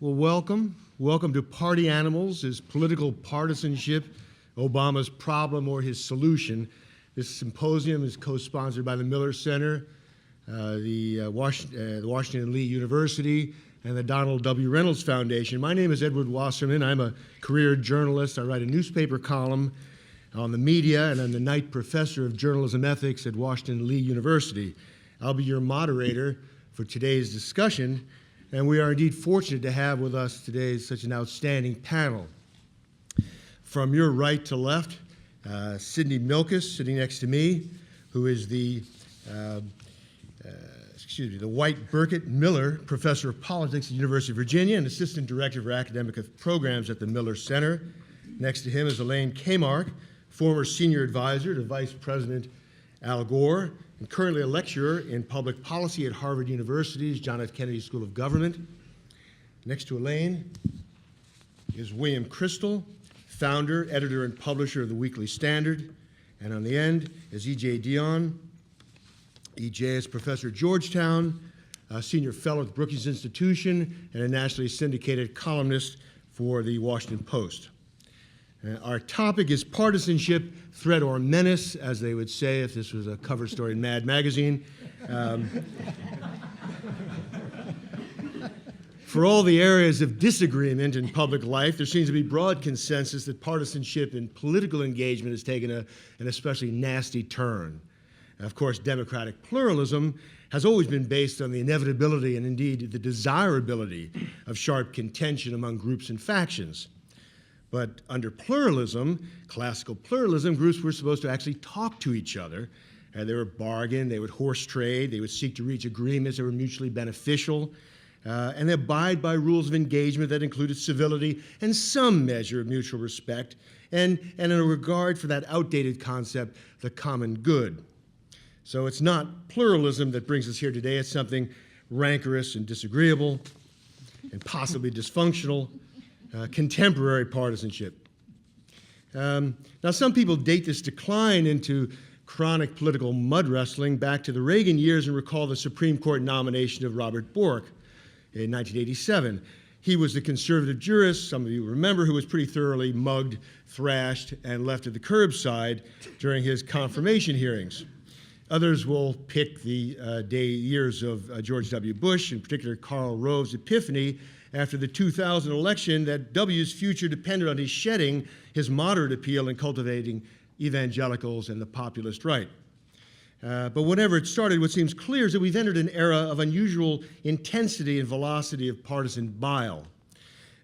Well, welcome. Welcome to Party Animals. Is political partisanship Obama's problem or his solution? This symposium is co-sponsored by the Miller Center, the Washington Lee University, and the Donald W. Reynolds Foundation. My name is Edward Wasserman. I'm a career journalist. I write a newspaper column on the media, and I'm the Knight Professor of Journalism Ethics at Washington Lee University. I'll be your moderator for today's discussion, and we are indeed fortunate to have with us today such an outstanding panel. From your right to left, Sidney Milkis, sitting next to me, who is the White Burkett Miller Professor of Politics at the University of Virginia and Assistant Director for Academic Programs at the Miller Center. Next to him is Elaine Kamarck, former Senior Advisor to Vice President Al Gore, and currently a lecturer in public policy at Harvard University's John F. Kennedy School of Government. Next to Elaine is William Kristol, founder, editor, and publisher of the Weekly Standard. And on the end is E.J. Dionne. E.J. is professor at Georgetown, a senior fellow at the Brookings Institution, and a nationally syndicated columnist for the Washington Post. Our topic is partisanship, threat or menace, as they would say if this was a cover story in Mad Magazine. For all the areas of disagreement in public life, there seems to be broad consensus that partisanship in political engagement has taken an especially nasty turn. Of course, democratic pluralism has always been based on the inevitability and indeed the desirability of sharp contention among groups and factions. But under pluralism, classical pluralism, groups were supposed to actually talk to each other. They would bargain, they would horse trade, they would seek to reach agreements that were mutually beneficial, and they abide by rules of engagement that included civility and some measure of mutual respect, and in a regard for that outdated concept, the common good. So it's not pluralism that brings us here today, it's something rancorous and disagreeable and possibly dysfunctional. Contemporary partisanship. Now, some people date this decline into chronic political mud wrestling back to the Reagan years and recall the Supreme Court nomination of Robert Bork in 1987. He was the conservative jurist, some of you remember, who was pretty thoroughly mugged, thrashed, and left at the curbside during his confirmation hearings. Others will pick the years of George W. Bush, in particular Karl Rove's epiphany after the 2000 election that W's future depended on his shedding his moderate appeal and cultivating evangelicals and the populist right. But whenever it started, what seems clear is that we've entered an era of unusual intensity and velocity of partisan bile.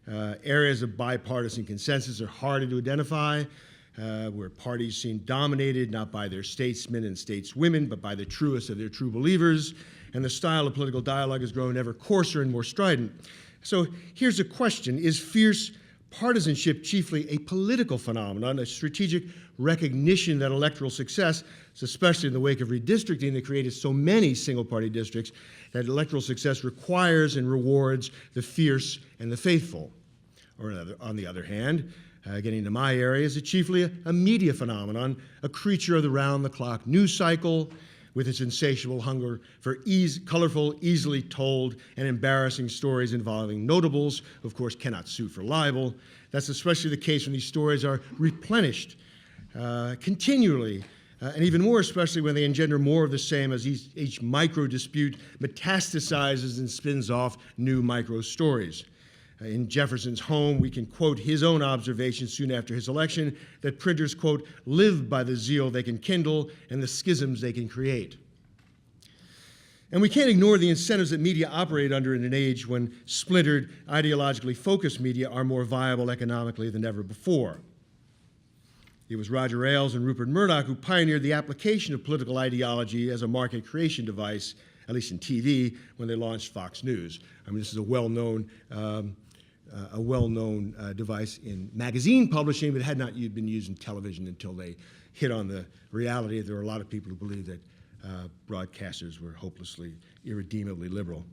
Areas of bipartisan consensus are harder to identify, where parties seem dominated not by their statesmen and stateswomen, but by the truest of their true believers, and the style of political dialogue has grown ever coarser and more strident. So here's a question. Is fierce partisanship chiefly a political phenomenon, a strategic recognition that electoral success, especially in the wake of redistricting that created so many single-party districts, that electoral success requires and rewards the fierce and the faithful? Or on the other hand, getting to my area, is it chiefly a media phenomenon, a creature of the round-the-clock news cycle, with its insatiable hunger for colorful, easily told, and embarrassing stories involving notables, who of course cannot sue for libel. That's especially the case when these stories are replenished continually, and even more especially when they engender more of the same as each micro-dispute metastasizes and spins off new micro-stories. In Jefferson's home, we can quote his own observations soon after his election that printers, quote, live by the zeal they can kindle and the schisms they can create. And we can't ignore the incentives that media operate under in an age when splintered, ideologically focused media are more viable economically than ever before. It was Roger Ailes and Rupert Murdoch who pioneered the application of political ideology as a market creation device, at least in TV, when they launched Fox News. I mean, this is a well-known device in magazine publishing, but had not been used in television until they hit on the reality that there were a lot of people who believed that broadcasters were hopelessly, irredeemably liberal.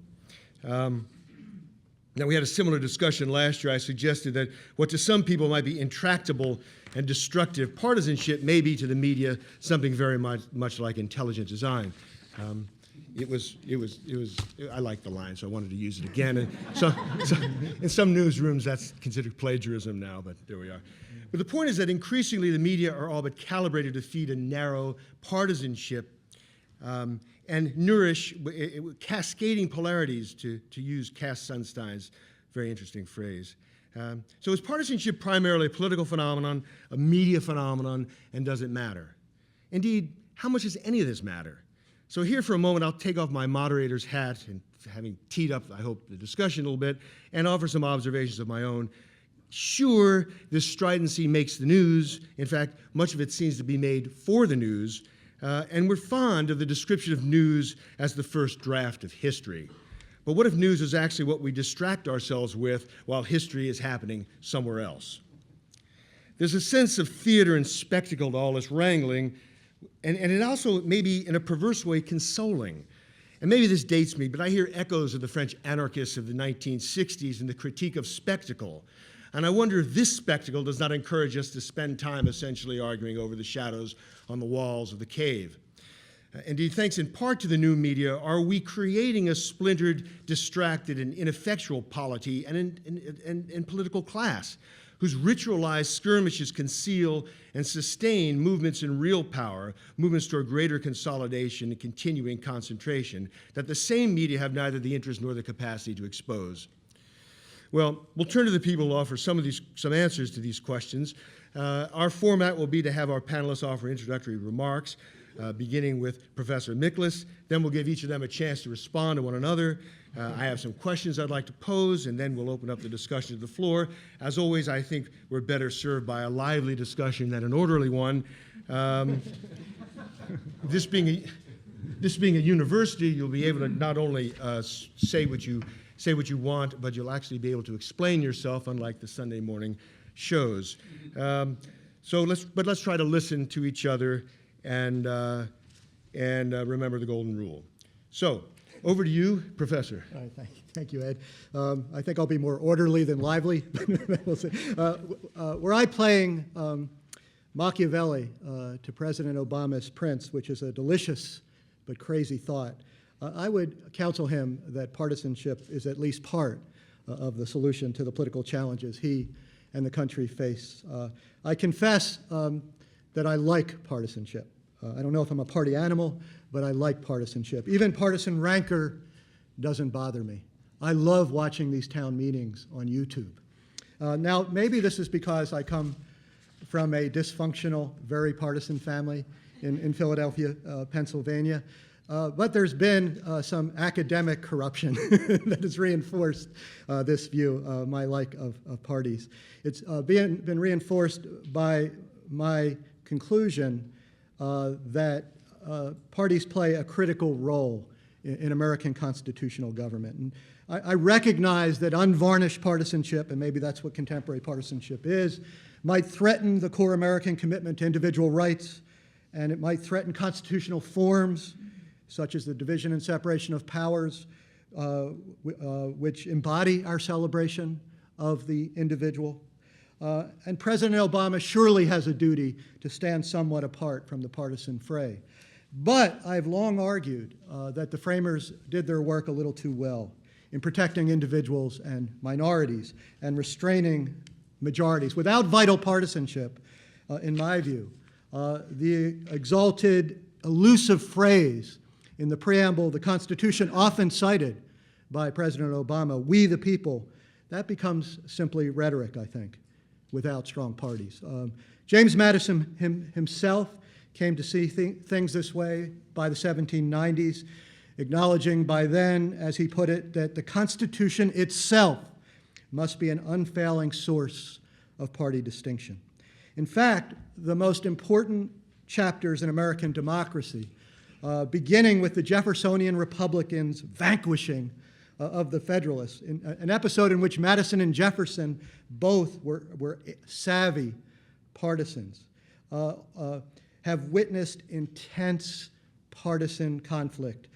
Now, we had a similar discussion last year. I suggested that what to some people might be intractable and destructive partisanship may be to the media something very much like intelligent design. I like the line, so I wanted to use it again. And so in some newsrooms, that's considered plagiarism now, but there we are. But the point is that increasingly the media are all but calibrated to feed a narrow partisanship and nourish cascading polarities, to use Cass Sunstein's very interesting phrase. So is partisanship primarily a political phenomenon, a media phenomenon, and does it matter? Indeed, how much does any of this matter? So here for a moment, I'll take off my moderator's hat, and having teed up, I hope, the discussion a little bit, and offer some observations of my own. Sure, this stridency makes the news. In fact, much of it seems to be made for the news, and we're fond of the description of news as the first draft of history. But what if news is actually what we distract ourselves with while history is happening somewhere else? There's a sense of theater and spectacle to all this wrangling, and it also may be, in a perverse way, consoling. And maybe this dates me, but I hear echoes of the French anarchists of the 1960s and the critique of spectacle. And I wonder if this spectacle does not encourage us to spend time essentially arguing over the shadows on the walls of the cave. Indeed, thanks in part to the new media, are we creating a splintered, distracted, and ineffectual polity and political class, whose ritualized skirmishes conceal and sustain movements in real power, movements toward greater consolidation and continuing concentration, that the same media have neither the interest nor the capacity to expose. Well, we'll turn to the people who offer some answers to these questions. Our format will be to have our panelists offer introductory remarks, beginning with Professor Milkis. Then we'll give each of them a chance to respond to one another. I have some questions I'd like to pose, and then we'll open up the discussion to the floor. As always, I think we're better served by a lively discussion than an orderly one. This being a university, you'll be able to not only say what you want, but you'll actually be able to explain yourself, unlike the Sunday morning shows. So let's try to listen to each other and remember the golden rule. So, over to you, Professor. All right, thank you, Ed. I think I'll be more orderly than lively. We'll see. Were I playing Machiavelli to President Obama's Prince, which is a delicious but crazy thought, I would counsel him that partisanship is at least part of the solution to the political challenges he and the country face. I confess that I like partisanship. I don't know if I'm a party animal, but I like partisanship. Even partisan rancor doesn't bother me. I love watching these town meetings on YouTube. Now, maybe this is because I come from a dysfunctional, very partisan family in Philadelphia, Pennsylvania. But there's been some academic corruption that has reinforced this view, my like of parties. It's been reinforced by my conclusion that parties play a critical role in American constitutional government. And I recognize that unvarnished partisanship, and maybe that's what contemporary partisanship is, might threaten the core American commitment to individual rights, and it might threaten constitutional forms, such as the division and separation of powers, which embody our celebration of the individual. And President Obama surely has a duty to stand somewhat apart from the partisan fray. But I've long argued that the framers did their work a little too well in protecting individuals and minorities and restraining majorities. Without vital partisanship, in my view, the exalted, elusive phrase in the preamble of the Constitution, often cited by President Obama, "We the people," that becomes simply rhetoric, I think, without strong parties. James Madison himself came to see things this way by the 1790s, acknowledging by then, as he put it, that the Constitution itself must be an unfailing source of party distinction. In fact, the most important chapters in American democracy, beginning with the Jeffersonian Republicans' vanquishing of the Federalists, an episode in which Madison and Jefferson both were savvy partisans, have witnessed intense partisan conflict,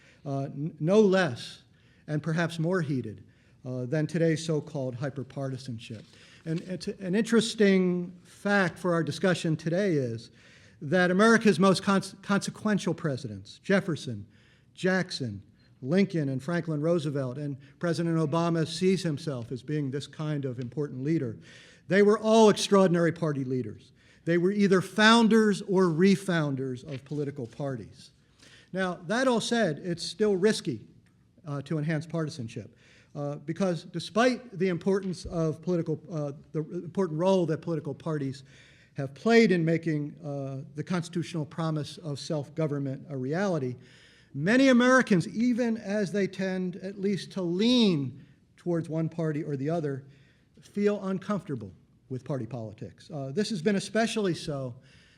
no less and perhaps more heated than today's so-called hyperpartisanship. And it's an interesting fact for our discussion today is that America's most consequential presidents, Jefferson, Jackson, Lincoln and Franklin Roosevelt, and President Obama sees himself as being this kind of important leader. They were all extraordinary party leaders. They were either founders or refounders of political parties. Now, that all said, it's still risky to enhance partisanship because despite the importance of the important role that political parties have played in making the constitutional promise of self-government a reality, many Americans, even as they tend at least to lean towards one party or the other, feel uncomfortable with party politics. This has been especially so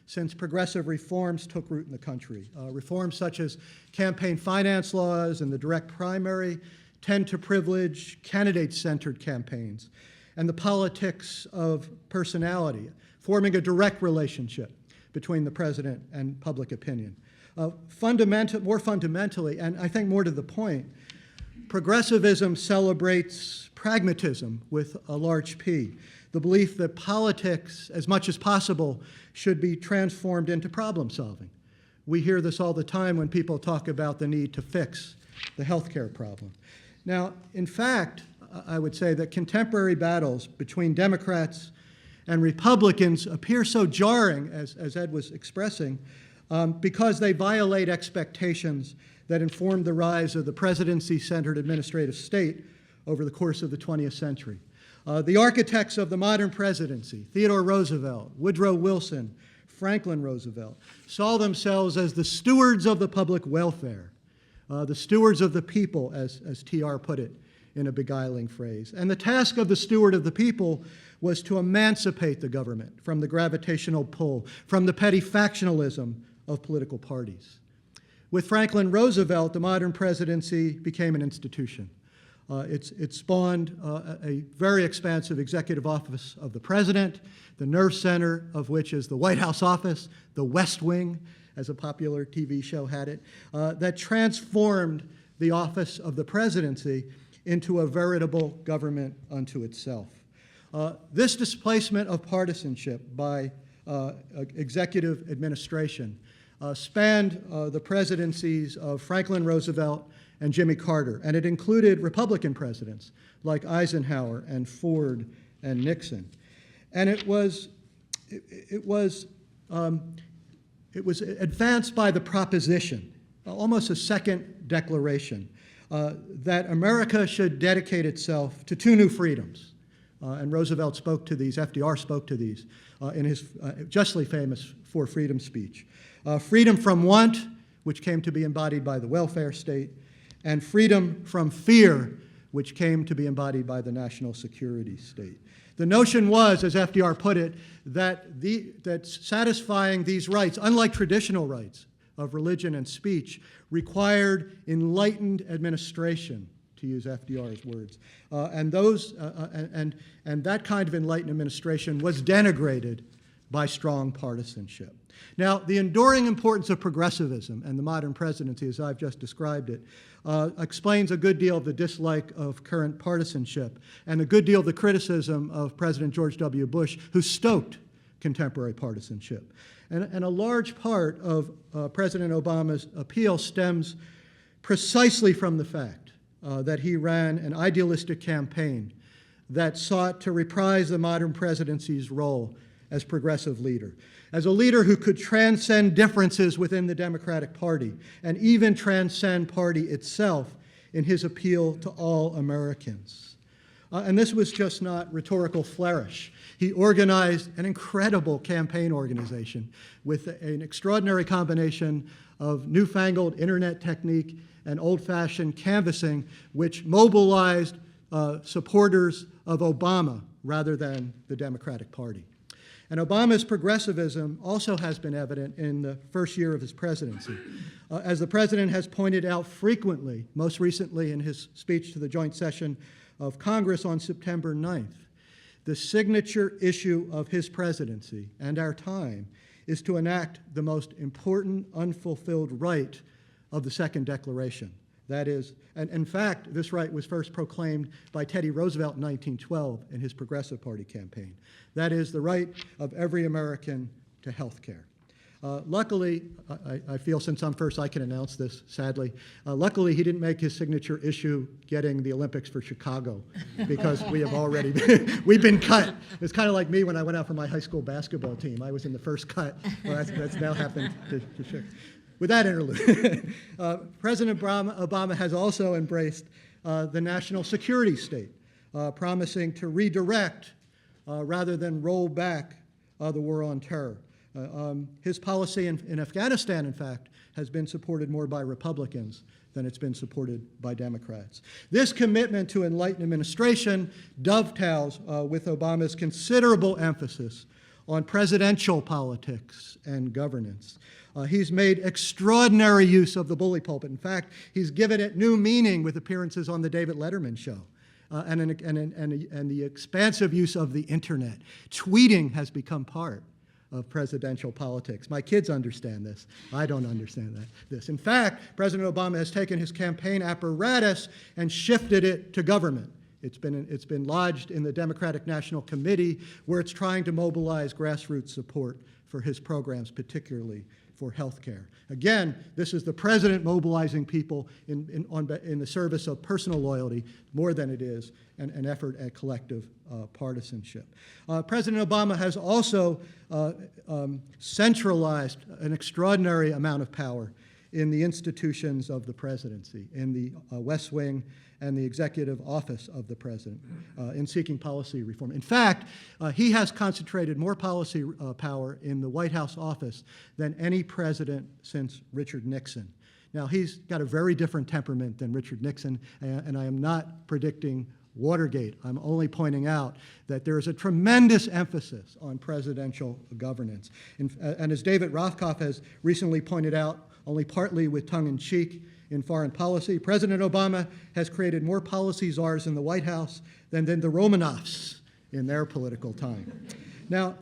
since progressive reforms took root in the country. Reforms such as campaign finance laws and the direct primary tend to privilege candidate-centered campaigns and the politics of personality, forming a direct relationship between the president and public opinion. More fundamentally, and I think more to the point, progressivism celebrates pragmatism with a large P, the belief that politics, as much as possible, should be transformed into problem solving. We hear this all the time when people talk about the need to fix the healthcare problem. Now, in fact, I would say that contemporary battles between Democrats and Republicans appear so jarring, as Ed was expressing, because they violate expectations that informed the rise of the presidency-centered administrative state over the course of the 20th century. The architects of the modern presidency, Theodore Roosevelt, Woodrow Wilson, Franklin Roosevelt, saw themselves as the stewards of the public welfare, the stewards of the people, as TR put it in a beguiling phrase. And the task of the steward of the people was to emancipate the government from the gravitational pull, from the petty factionalism of political parties. With Franklin Roosevelt, the modern presidency became an institution. It spawned a very expansive executive office of the president, the nerve center of which is the White House office, the West Wing, as a popular TV show had it, that transformed the office of the presidency into a veritable government unto itself. This displacement of partisanship by executive administration spanned the presidencies of Franklin Roosevelt and Jimmy Carter, and it included Republican presidents like Eisenhower and Ford and Nixon. And it was advanced by the proposition, almost a second declaration, that America should dedicate itself to two new freedoms. And Roosevelt spoke to these, FDR spoke to these in his justly famous For Freedom speech. Freedom from want, which came to be embodied by the welfare state, and freedom from fear, which came to be embodied by the national security state. The notion was, as FDR put it, that satisfying these rights, unlike traditional rights of religion and speech, required enlightened administration, to use FDR's words. And that kind of enlightened administration was denigrated by strong partisanship. Now, the enduring importance of progressivism and the modern presidency, as I've just described it, explains a good deal of the dislike of current partisanship and a good deal of the criticism of President George W. Bush, who stoked contemporary partisanship. And a large part of President Obama's appeal stems precisely from the fact that he ran an idealistic campaign that sought to reprise the modern presidency's role as progressive leader, as a leader who could transcend differences within the Democratic Party and even transcend party itself in his appeal to all Americans. And this was just not rhetorical flourish. He organized an incredible campaign organization with an extraordinary combination of newfangled internet technique and old-fashioned canvassing, which mobilized supporters of Obama rather than the Democratic Party. And Obama's progressivism also has been evident in the first year of his presidency. As the president has pointed out frequently, most recently in his speech to the joint session of Congress on September 9th, the signature issue of his presidency and our time is to enact the most important unfulfilled right of the Second Declaration. That is, and in fact, this right was first proclaimed by Teddy Roosevelt in 1912 in his Progressive Party campaign. That is the right of every American to health care. Luckily, I feel since I'm first I can announce this, sadly. Luckily, he didn't make his signature issue getting the Olympics for Chicago because we have already we've been cut. It's kind of like me when I went out for my high school basketball team. I was in the first cut. Well, that's now happened to Chicago. With that interlude, President Obama has also embraced the national security state, promising to redirect rather than roll back the war on terror. His policy in Afghanistan, in fact, has been supported more by Republicans than it's been supported by Democrats. This commitment to enlightened administration dovetails with Obama's considerable emphasis on presidential politics and governance. He's made extraordinary use of the bully pulpit. In fact, he's given it new meaning with appearances on the David Letterman show and the expansive use of the internet. Tweeting has become part of presidential politics. My kids understand this. I don't understand this. In fact, President Obama has taken his campaign apparatus and shifted it to government. It's been lodged in the Democratic National Committee, where it's trying to mobilize grassroots support for his programs, particularly for health care. Again, this is the president mobilizing people in the service of personal loyalty more than it is an effort at collective partisanship. President Obama has also centralized an extraordinary amount of power in the institutions of the presidency, in the West Wing and the executive office of the president, in seeking policy reform. In fact, he has concentrated more policy power in the White House office than any president since Richard Nixon. Now, he's got a very different temperament than Richard Nixon, and I am not predicting Watergate. I'm only pointing out that there is a tremendous emphasis on presidential governance. And as David Rothkopf has recently pointed out, only partly with tongue-in-cheek in foreign policy, President Obama has created more policy czars in the White House than the Romanovs in their political time. Now,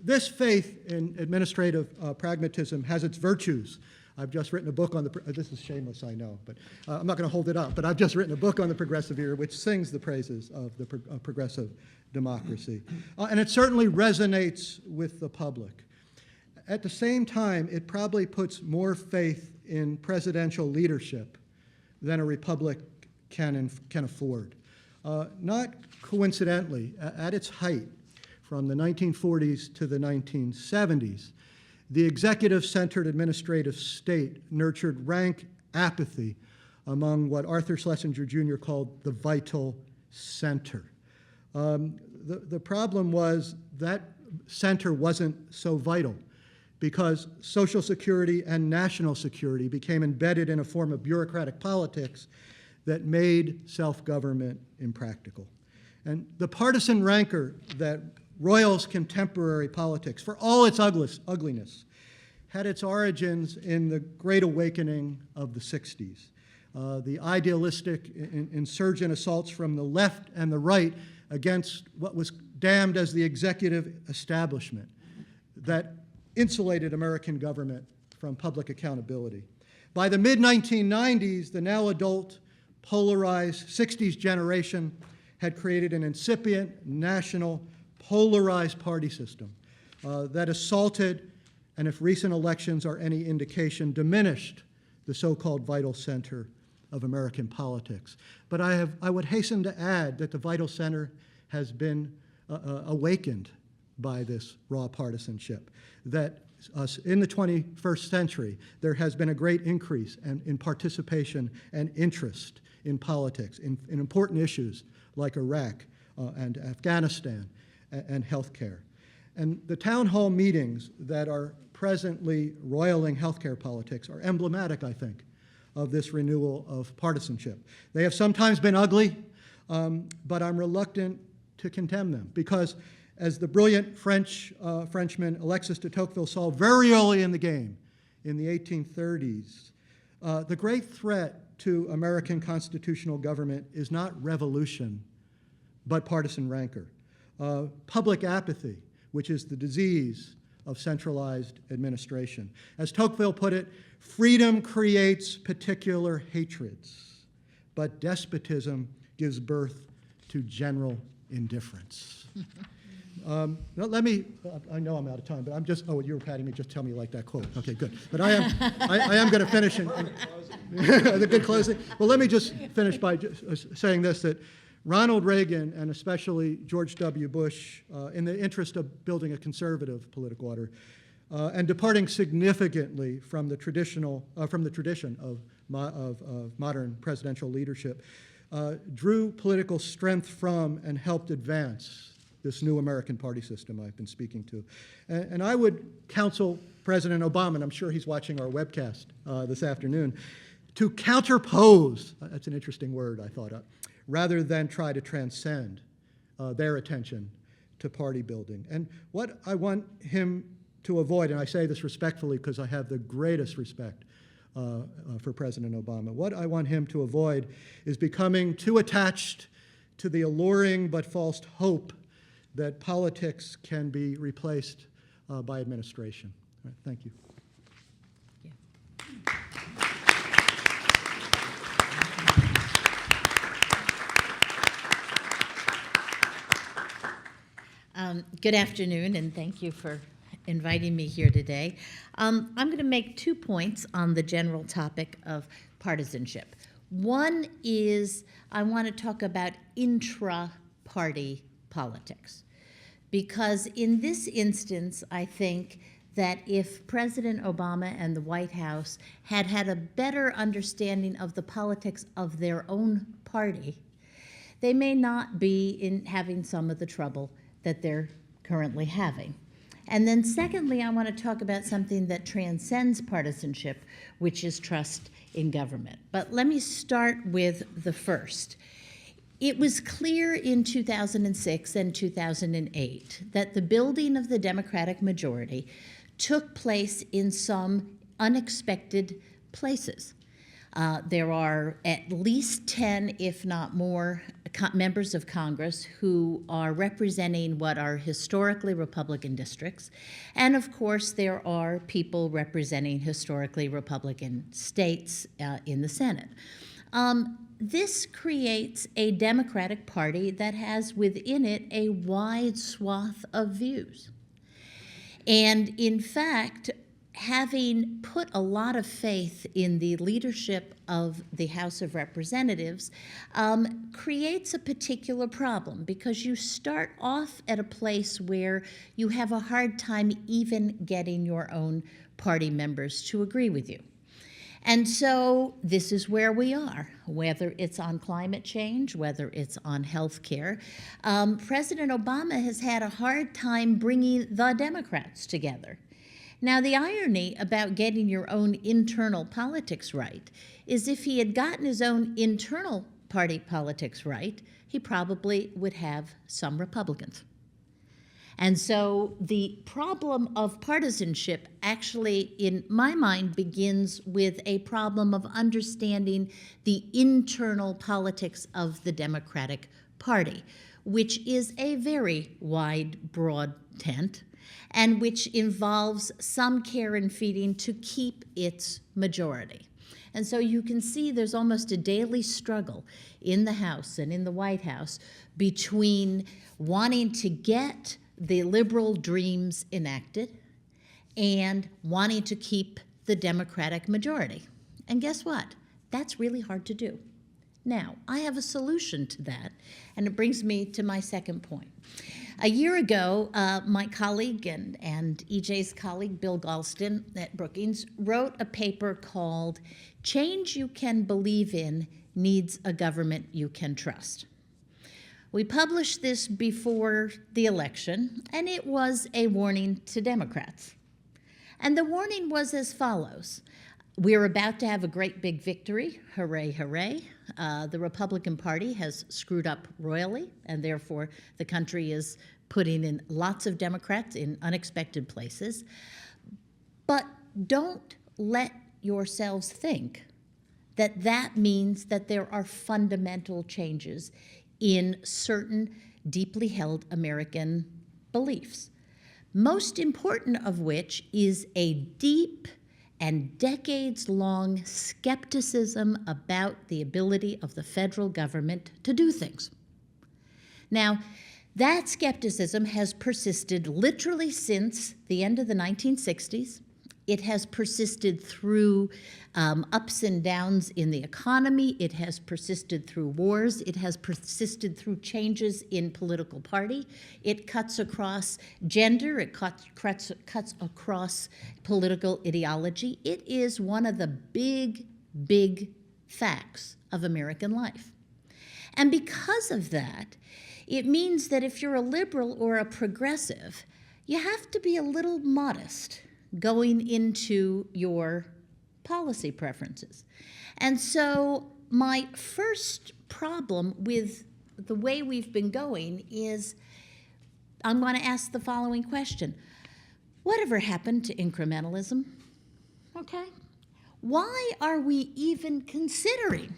this faith in administrative pragmatism has its virtues. I've just written a book on this is shameless, I know, but I'm not going to hold it up, but I've just written a book on the progressive era which sings the praises of the progressive democracy. And it certainly resonates with the public. At the same time, it probably puts more faith in presidential leadership than a republic can afford. Not coincidentally, at its height, from the 1940s to the 1970s, the executive-centered administrative state nurtured rank apathy among what Arthur Schlesinger Jr. called the vital center. The problem was that center wasn't so vital because Social Security and national security became embedded in a form of bureaucratic politics that made self-government impractical. And the partisan rancor that roils contemporary politics, for all its ugliness, had its origins in the Great Awakening of the 60s. The idealistic insurgent assaults from the left and the right against what was damned as the executive establishment that insulated American government from public accountability. By the mid-1990s, the now adult, polarized 60s generation had created an incipient, national, polarized party system that assaulted, and if recent elections are any indication, diminished the so-called vital center of American politics. But I would hasten to add that the vital center has been awakened by this raw partisanship, that in the 21st century, there has been a great increase in participation and interest in politics, in important issues like Iraq and Afghanistan and healthcare. And the town hall meetings that are presently roiling healthcare politics are emblematic, I think, of this renewal of partisanship. They have sometimes been ugly, but I'm reluctant to condemn them because, as the brilliant Frenchman Alexis de Tocqueville saw very early in the game, in the 1830s, the great threat to American constitutional government is not revolution, but partisan rancor. Public apathy, which is the disease of centralized administration. As Tocqueville put it, freedom creates particular hatreds, but despotism gives birth to general indifference. Now let me, I know I'm out of time, but I'm just, oh, you were patting me, just tell me you like that quote. Okay, good. But I am going to finish. The good closing. Well, let me just finish by just saying this, that Ronald Reagan and especially George W. Bush, in the interest of building a conservative political order, and departing significantly from the tradition of modern presidential leadership, drew political strength from and helped advance this new American party system I've been speaking to. And I would counsel President Obama, and I'm sure he's watching our webcast this afternoon, to counterpose, that's an interesting word I thought of, rather than try to transcend their attention to party building. And what I want him to avoid, and I say this respectfully because I have the greatest respect for President Obama, what I want him to avoid is becoming too attached to the alluring but false hope that politics can be replaced by administration. All right, thank you. Good afternoon, and thank you for inviting me here today. I'm going to make 2 points on the general topic of partisanship. One is I want to talk about intra-party politics, because in this instance, I think that if President Obama and the White House had had a better understanding of the politics of their own party, they may not be having some of the trouble that they're currently having. And then secondly, I want to talk about something that transcends partisanship, which is trust in government. But let me start with the first. It was clear in 2006 and 2008 that the building of the Democratic majority took place in some unexpected places. There are at least 10, if not more, members of Congress who are representing what are historically Republican districts. And of course, there are people representing historically Republican states in the Senate. This creates a Democratic Party that has within it a wide swath of views. And in fact, having put a lot of faith in the leadership of the House of Representatives creates a particular problem, because you start off at a place where you have a hard time even getting your own party members to agree with you. And so this is where we are, whether it's on climate change, whether it's on health care. President Obama has had a hard time bringing the Democrats together. Now, the irony about getting your own internal politics right is if he had gotten his own internal party politics right, he probably would have some Republicans. And so the problem of partisanship actually, in my mind, begins with a problem of understanding the internal politics of the Democratic Party, which is a very wide, broad tent, and which involves some care and feeding to keep its majority. And so you can see there's almost a daily struggle in the House and in the White House between wanting to get the liberal dreams enacted and wanting to keep the Democratic majority. And guess what? That's really hard to do. Now, I have a solution to that, and it brings me to my second point. A year ago, my colleague and EJ's colleague, Bill Galston at Brookings, wrote a paper called Change You Can Believe In Needs a Government You Can Trust. We published this before the election, and it was a warning to Democrats. And the warning was as follows. We're about to have a great big victory. Hooray, hooray. The Republican Party has screwed up royally, and therefore the country is putting in lots of Democrats in unexpected places. But don't let yourselves think that that means that there are fundamental changes in certain deeply held American beliefs, most important of which is a deep and decades-long skepticism about the ability of the federal government to do things. Now, That skepticism has persisted literally since the end of the 1960s. It has persisted through ups and downs in the economy. It has persisted through wars. It has persisted through changes in political party. It cuts across gender. It cuts across political ideology. It is one of the big, big facts of American life. And because of that, it means that if you're a liberal or a progressive, you have to be a little modest going into your policy preferences. And so my first problem with the way we've been going is I'm going to ask the following question. Whatever happened to incrementalism? Okay. Why are we even considering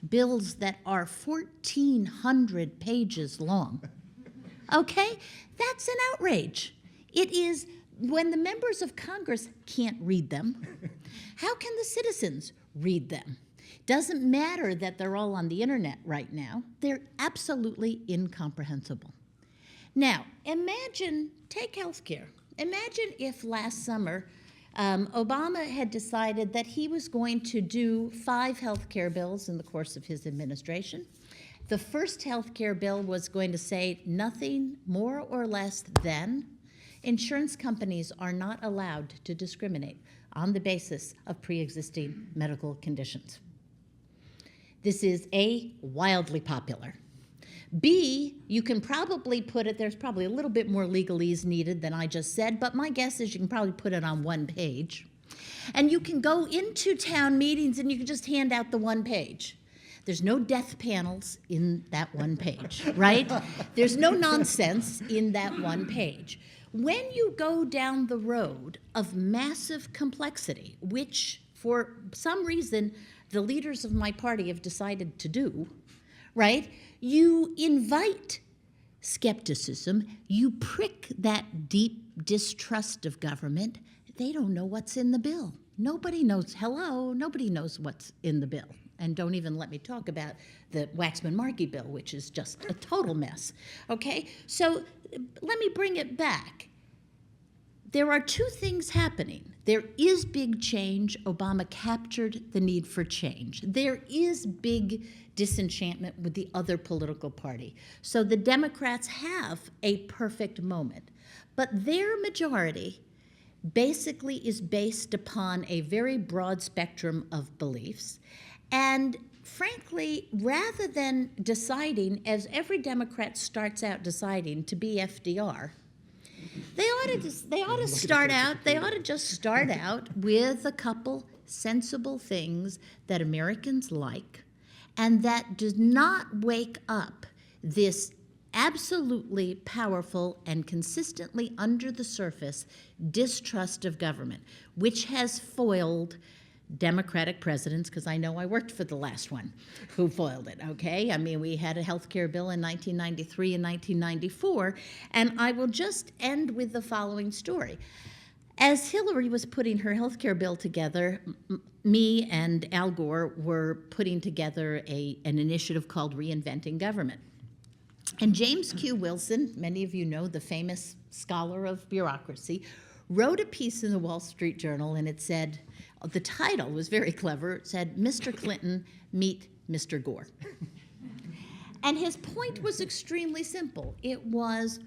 bills that are 1,400 pages long? Okay? That's an outrage. It is. When the members of Congress can't read them, how can the citizens read them? Doesn't matter that they're all on the internet right now. They're absolutely incomprehensible. Now, take healthcare. Imagine if last summer Obama had decided that he was going to do 5 healthcare bills in the course of his administration. The first healthcare bill was going to say nothing more or less than insurance companies are not allowed to discriminate on the basis of pre-existing medical conditions. This is A, wildly popular. B, you can probably put it, there's probably a little bit more legalese needed than I just said, but my guess is you can probably put it on one page. And you can go into town meetings and you can just hand out the one page. There's no death panels in that one page, right? There's no nonsense in that one page. When you go down the road of massive complexity, which for some reason the leaders of my party have decided to do, right, you invite skepticism, you prick that deep distrust of government. They don't know what's in the bill. Nobody knows what's in the bill. And don't even let me talk about the Waxman-Markey bill, which is just a total mess. Okay? So let me bring it back. There are 2 things happening. There is big change. Obama captured the need for change. There is big disenchantment with the other political party. So the Democrats have a perfect moment. But their majority basically is based upon a very broad spectrum of beliefs. And frankly, rather than deciding, as every Democrat starts out deciding, to be FDR, they ought to just start out with a couple sensible things that Americans like and that does not wake up this absolutely powerful and consistently under the surface distrust of government, which has foiled Democratic presidents, because I know I worked for the last one who foiled it, okay? I mean, we had a health care bill in 1993 and 1994, and I will just end with the following story. As Hillary was putting her health care bill together, me and Al Gore were putting together an initiative called Reinventing Government. And James Q. Wilson, many of you know, the famous scholar of bureaucracy, wrote a piece in the Wall Street Journal, and it said, the title was very clever. It said, Mr. Clinton, meet Mr. Gore. And his point was extremely simple. It was,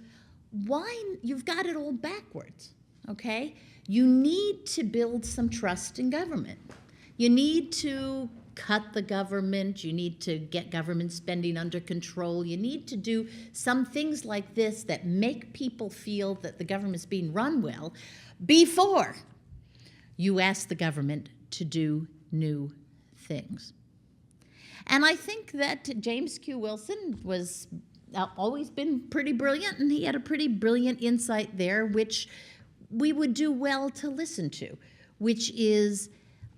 why, you've got it all backwards, okay? You need to build some trust in government. You need to cut the government. You need to get government spending under control. You need to do some things like this that make people feel that the government's being run well before you ask the government to do new things. And I think that James Q. Wilson was always been pretty brilliant, and he had a pretty brilliant insight there, which we would do well to listen to, which is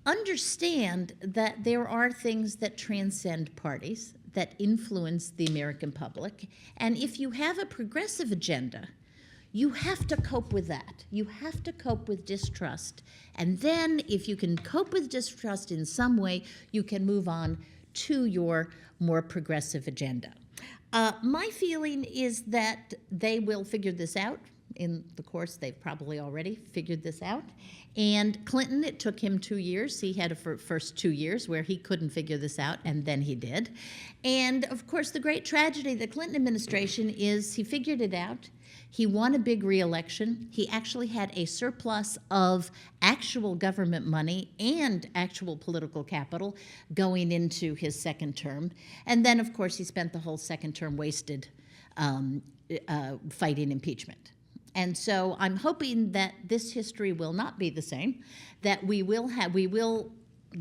understand that there are things that transcend parties, that influence the American public, and if you have a progressive agenda, you have to cope with that. You have to cope with distrust. And then if you can cope with distrust in some way, you can move on to your more progressive agenda. My feeling is that they will figure this out. In the course, they've probably already figured this out. And Clinton, it took him 2 years. He had a first 2 years where he couldn't figure this out, and then he did. And of course, the great tragedy of the Clinton administration is he figured it out. He won a big re-election. He actually had a surplus of actual government money and actual political capital going into his second term. And then, of course, he spent the whole second term wasted fighting impeachment. And so I'm hoping that this history will not be the same, that we will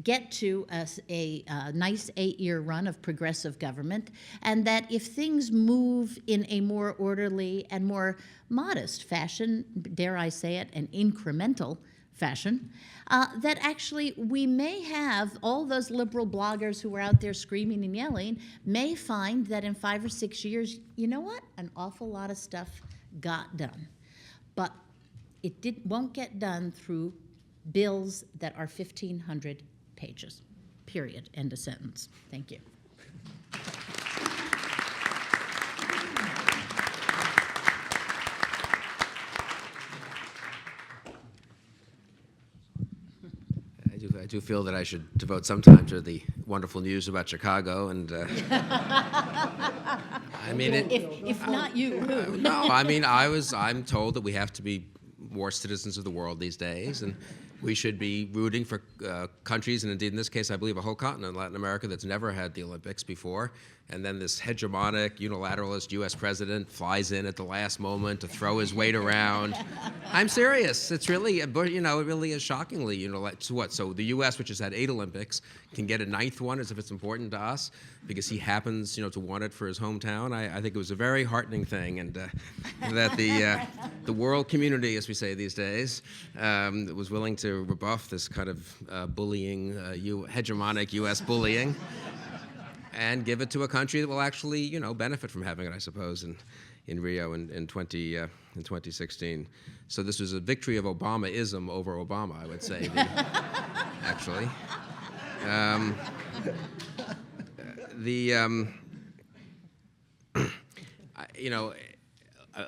get to a nice 8-year run of progressive government, and that if things move in a more orderly and more modest fashion, dare I say it, an incremental fashion, that actually we may have all those liberal bloggers who are out there screaming and yelling may find that in 5 or 6 years, you know what, an awful lot of stuff got done. But it won't get done through bills that are 1,500 pages, period, end of sentence. Thank you. I do feel that I should devote some time to the wonderful news about Chicago, and I mean, If not you, who? no, I mean, I'm told that we have to be more citizens of the world these days, and we should be rooting for countries, and indeed in this case, I believe a whole continent, Latin America, that's never had the Olympics before. And then this hegemonic, unilateralist U.S. president flies in at the last moment to throw his weight around. I'm serious. It's really, it really is shockingly, so the U.S., which has had 8 Olympics, can get a 9th one as if it's important to us because he happens, to want it for his hometown. I think it was a very heartening thing, and that the world community, as we say these days, was willing to rebuff this kind of bullying, hegemonic U.S. bullying, and give it to a country that will actually, benefit from having it, I suppose, in Rio in 2016. So this was a victory of Obamaism over Obama, I would say, actually.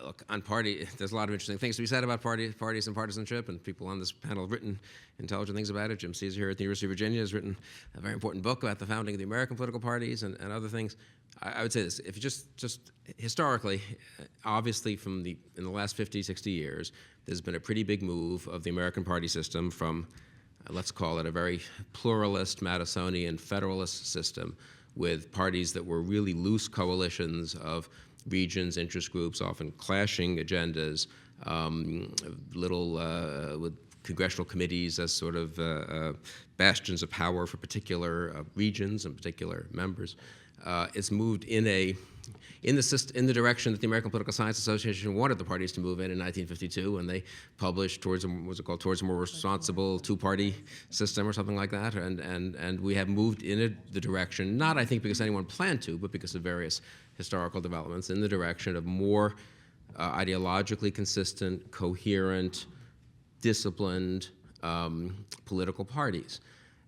Look, on party, there's a lot of interesting things to be said about parties and partisanship, and people on this panel have written intelligent things about it. Jim Caesar here at the University of Virginia has written a very important book about the founding of the American political parties and other things. I would say this, if you just historically, obviously in the last 50, 60 years, there's been a pretty big move of the American party system from, let's call it a very pluralist, Madisonian, federalist system with parties that were really loose coalitions of regions, interest groups, often clashing agendas, with congressional committees as sort of bastions of power for particular regions and particular members. It's moved in the direction that the American Political Science Association wanted the parties to move in 1952, when they published towards a more responsible 2-party system or something like that. And we have moved in the direction, not I think because anyone planned to, but because of various historical developments, in the direction of more ideologically consistent, coherent, disciplined political parties.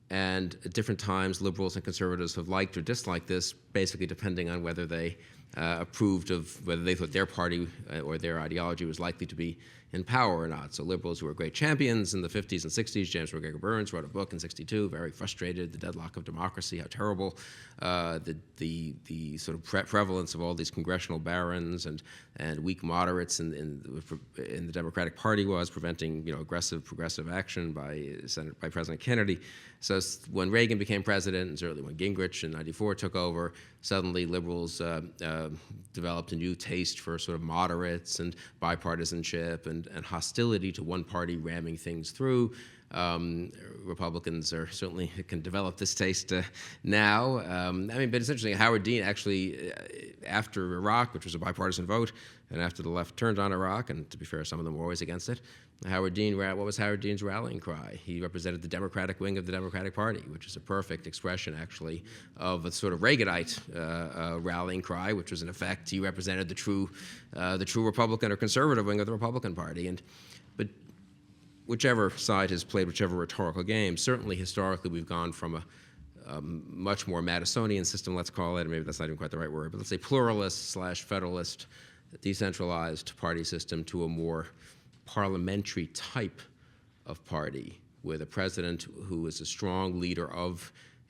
And at different times, liberals and conservatives have liked or disliked this, basically depending on whether they approved of whether they thought their party or their ideology was likely to be in power or not. So liberals who were great champions in the 50s and 60s, James McGregor Burns wrote a book in 62, very frustrated, The Deadlock of Democracy, how terrible the sort of prevalence of all these congressional barons and weak moderates in the Democratic Party was, preventing aggressive progressive action by President Kennedy. So when Reagan became president, and certainly when Gingrich in '94 took over, suddenly liberals developed a new taste for sort of moderates and bipartisanship and hostility to one party ramming things through. Republicans certainly can develop this taste now. But it's interesting. Howard Dean actually, after Iraq, which was a bipartisan vote, and after the left turned on Iraq, and to be fair, some of them were always against it, what was Howard Dean's rallying cry? He represented the Democratic wing of the Democratic Party, which is a perfect expression, actually, of a sort of Reaganite rallying cry, which was in effect he represented the true Republican or conservative wing of the Republican Party. But whichever side has played whichever rhetorical game, certainly historically we've gone from much more Madisonian system, let's call it, or maybe that's not even quite the right word, but let's say pluralist/federalist, decentralized party system to a more parliamentary type of party with a president who is a strong leader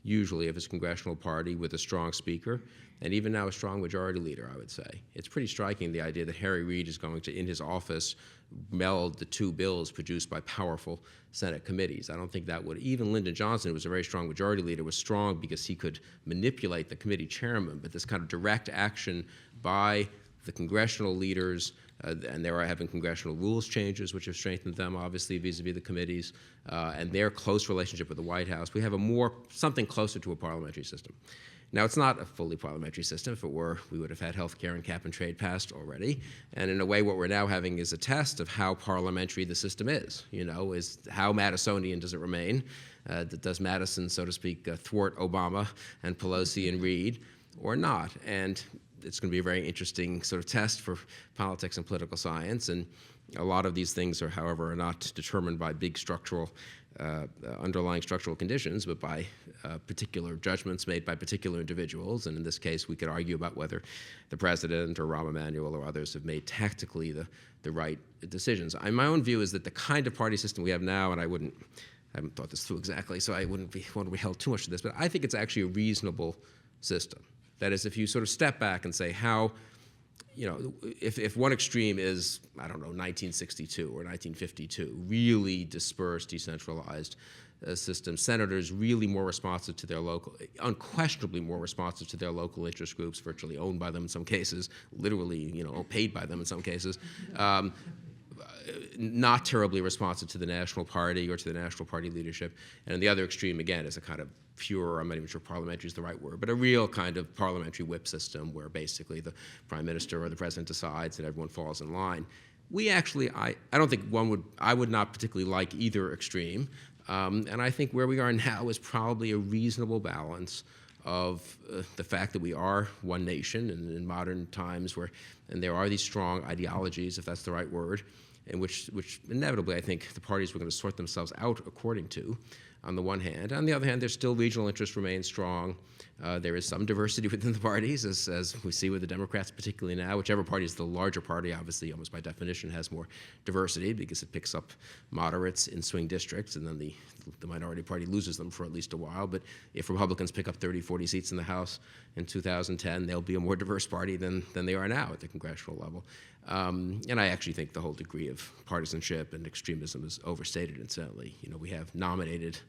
usually of his congressional party with a strong speaker, and even now a strong majority leader, I would say. It's pretty striking, the idea that Harry Reid is going to, in his office, meld the two bills produced by powerful Senate committees. I don't think that would, even Lyndon Johnson, who was a very strong majority leader, was strong because he could manipulate the committee chairman, but this kind of direct action by the congressional leaders, and there are having congressional rules changes, which have strengthened them, obviously, vis-a-vis the committees, and their close relationship with the White House. We have something closer to a parliamentary system. Now, it's not a fully parliamentary system. If it were, we would have had health care and cap and trade passed already. And in a way, what we're now having is a test of how parliamentary the system is. Is how Madisonian does it remain? Does Madison, so to speak, thwart Obama and Pelosi and Reid, or not? And it's going to be a very interesting sort of test for politics and political science. And a lot of these things are, however, are not determined by big underlying structural conditions, but by particular judgments made by particular individuals. And in this case, we could argue about whether the president or Rahm Emanuel or others have made tactically the right decisions. My own view is that the kind of party system we have now, and I haven't thought this through exactly, so I wouldn't want to be held too much to this, but I think it's actually a reasonable system. That is, if you sort of step back and say how, if one extreme is, 1962 or 1952, really dispersed, decentralized system, senators really more responsive to their unquestionably more responsive to their local interest groups, virtually owned by them in some cases, literally, paid by them in some cases, not terribly responsive to the national party or to the national party leadership. And the other extreme, again, is a kind of pure, I'm not even sure parliamentary is the right word, but a real kind of parliamentary whip system where basically the prime minister or the president decides and everyone falls in line. We actually, I don't think I would not particularly like either extreme. And I think where we are now is probably a reasonable balance of the fact that we are one nation and in modern times and there are these strong ideologies, if that's the right word, in which inevitably I think the parties were going to sort themselves out according to, on the one hand. On the other hand, there's still regional interest remains strong. There is some diversity within the parties, as we see with the Democrats, particularly now. Whichever party is the larger party, obviously, almost by definition, has more diversity because it picks up moderates in swing districts, and then the minority party loses them for at least a while. But if Republicans pick up 30, 40 seats in the House in 2010, they'll be a more diverse party than they are now at the congressional level. And I actually think the whole degree of partisanship and extremism is overstated, incidentally. We nominated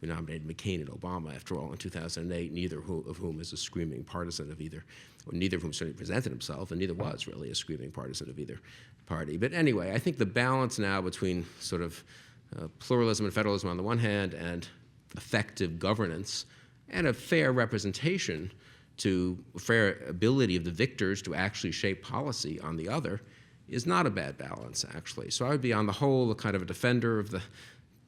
McCain and Obama, after all, in 2008, neither of whom is a screaming partisan of either, or neither of whom certainly presented himself, and neither was really a screaming partisan of either party. But anyway, I think the balance now between sort of pluralism and federalism on the one hand and effective governance and a fair representation to fair ability of the victors to actually shape policy on the other is not a bad balance, actually. So I would be on the whole a kind of a defender of the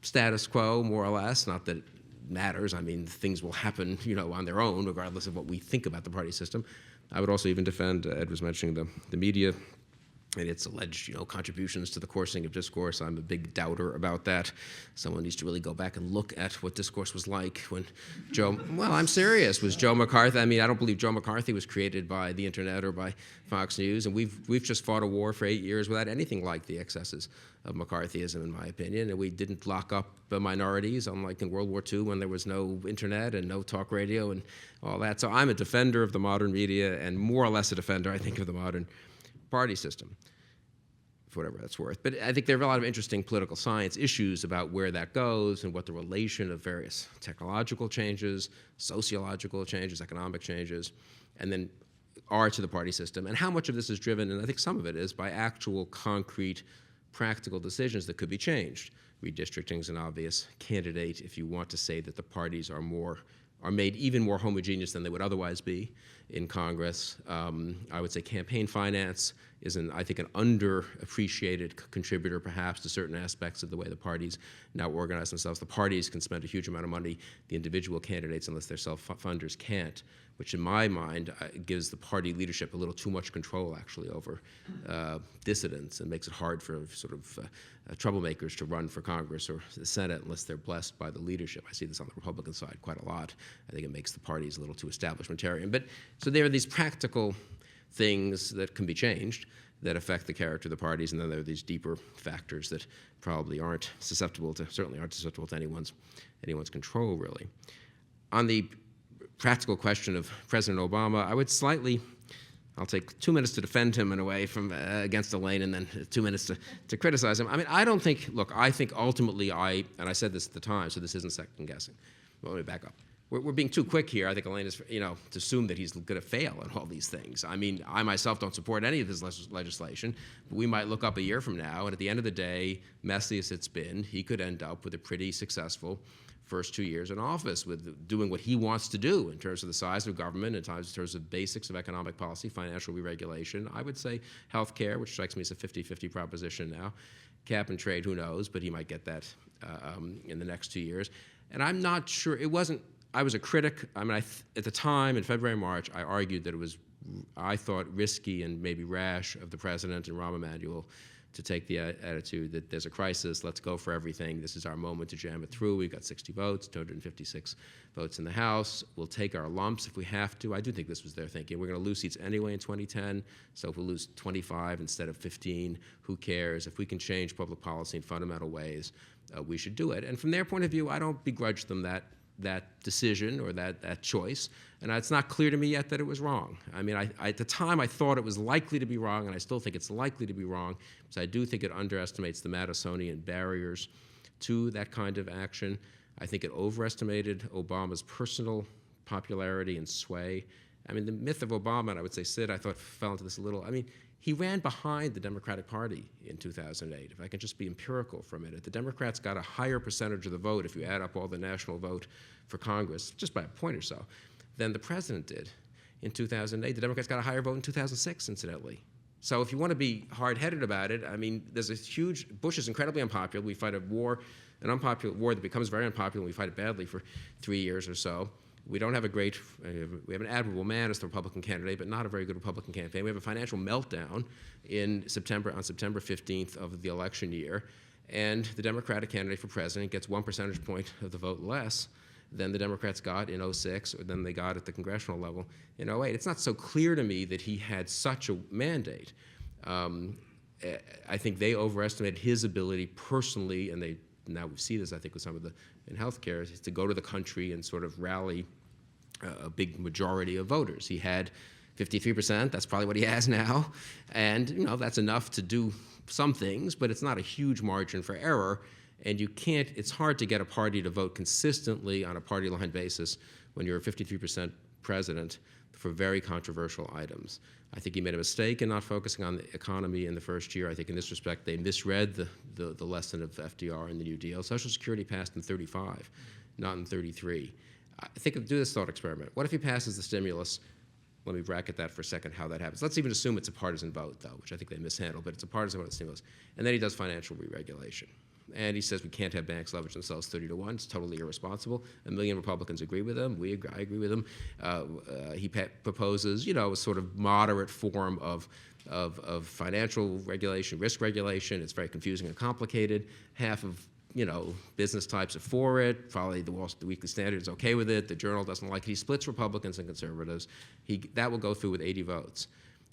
status quo, more or less. Not that it matters. I mean, things will happen, on their own, regardless of what we think about the party system. I would also even defend, Ed was mentioning the media and its alleged, contributions to the coursing of discourse. I'm a big doubter about that. Someone needs to really go back and look at what discourse was like when I'm serious, was Joe McCarthy. I mean, I don't believe Joe McCarthy was created by the internet or by Fox News, and we've just fought a war for 8 years without anything like the excesses of McCarthyism, in my opinion, and we didn't lock up the minorities, unlike in World War II when there was no internet and no talk radio and all that. So I'm a defender of the modern media and more or less a defender, I think, of the modern party system, for whatever that's worth. But I think there are a lot of interesting political science issues about where that goes and what the relation of various technological changes, sociological changes, economic changes, and then are to the party system, and how much of this is driven, and I think some of it is, by actual concrete practical decisions that could be changed. Redistricting is an obvious candidate if you want to say that the parties are made even more homogeneous than they would otherwise be, in Congress. I would say campaign finance is, I think, an underappreciated contributor perhaps to certain aspects of the way the parties now organize themselves. The parties can spend a huge amount of money. The individual candidates, unless they're self-funders, can't, which in my mind gives the party leadership a little too much control actually over dissidents and makes it hard for sort of troublemakers to run for Congress or the Senate unless they're blessed by the leadership. I see this on the Republican side quite a lot. I think it makes the parties a little too establishmentarian. But so there are these practical things that can be changed that affect the character of the parties, and then there are these deeper factors that probably aren't susceptible to, certainly aren't susceptible to anyone's control, really. On the practical question of President Obama, I would I'll take 2 minutes to defend him in a way from against Elaine, and then 2 minutes to criticize him. I mean, I don't think, look, I think ultimately and I said this at the time, so this isn't second guessing. Well, let me back up. We're being too quick here. I think Elaine is, to assume that he's going to fail in all these things. I mean, I myself don't support any of this legislation, but we might look up a year from now, and at the end of the day, messy as it's been, he could end up with a pretty successful first 2 years in office with doing what he wants to do in terms of the size of government, in terms of basics of economic policy, financial re-regulation. I would say health care, which strikes me as a 50-50 proposition now. Cap and trade, who knows, but he might get that in the next 2 years. And I'm not sure, I was a critic. I mean, at the time, in February, March, I argued that it was, I thought, risky and maybe rash of the president and Rahm Emanuel to take the attitude that there's a crisis, let's go for everything, this is our moment to jam it through. We've got 60 votes, 256 votes in the House. We'll take our lumps if we have to. I do think this was their thinking. We're going to lose seats anyway in 2010, so if we lose 25 instead of 15, who cares? If we can change public policy in fundamental ways, we should do it. And from their point of view, I don't begrudge them that decision or that choice, and it's not clear to me yet that it was wrong. I mean, at the time I thought it was likely to be wrong, and I still think it's likely to be wrong, because I do think it underestimates the Madisonian barriers to that kind of action. I think it overestimated Obama's personal popularity and sway. I mean, the myth of Obama, and I would say Sid, I thought fell into this a little. I mean, he ran behind the Democratic Party in 2008. If I can just be empirical for a minute, the Democrats got a higher percentage of the vote, if you add up all the national vote for Congress, just by a point or so, than the president did in 2008. The Democrats got a higher vote in 2006, incidentally. So if you want to be hard-headed about it, I mean, there's a huge, Bush is incredibly unpopular. We fight a war, an unpopular war that becomes very unpopular, and we fight it badly for 3 years or so. We don't have we have an admirable man as the Republican candidate, but not a very good Republican campaign. We have a financial meltdown on September 15th of the election year, and the Democratic candidate for president gets 1 percentage point of the vote less than the Democrats got in 2006 or than they got at the congressional level in 2008. It's not so clear to me that he had such a mandate. I think they overestimated his ability personally, and now we see this, I think, with some of in healthcare, is to go to the country and sort of rally a big majority of voters. He had 53%, that's probably what he has now, and that's enough to do some things, but it's not a huge margin for error, and it's hard to get a party to vote consistently on a party line basis when you're a 53% president for very controversial items. I think he made a mistake in not focusing on the economy in the first year. I think in this respect they misread the lesson of FDR and the New Deal. Social Security passed in 35, not in 33. I think do this thought experiment. What if he passes the stimulus? Let me bracket that for a second, how that happens. Let's even assume it's a partisan vote, though, which I think they mishandled, but it's a partisan vote stimulus. And then he does financial re-regulation. And he says we can't have banks leverage themselves 30-1. It's totally irresponsible. 1 million Republicans agree with him. I agree with him. He proposes, a sort of moderate form of financial regulation, risk regulation. It's very confusing and complicated. Half of business types are for it. Probably the Weekly Standard is okay with it. The Journal doesn't like it. He splits Republicans and conservatives. That will go through with 80 votes.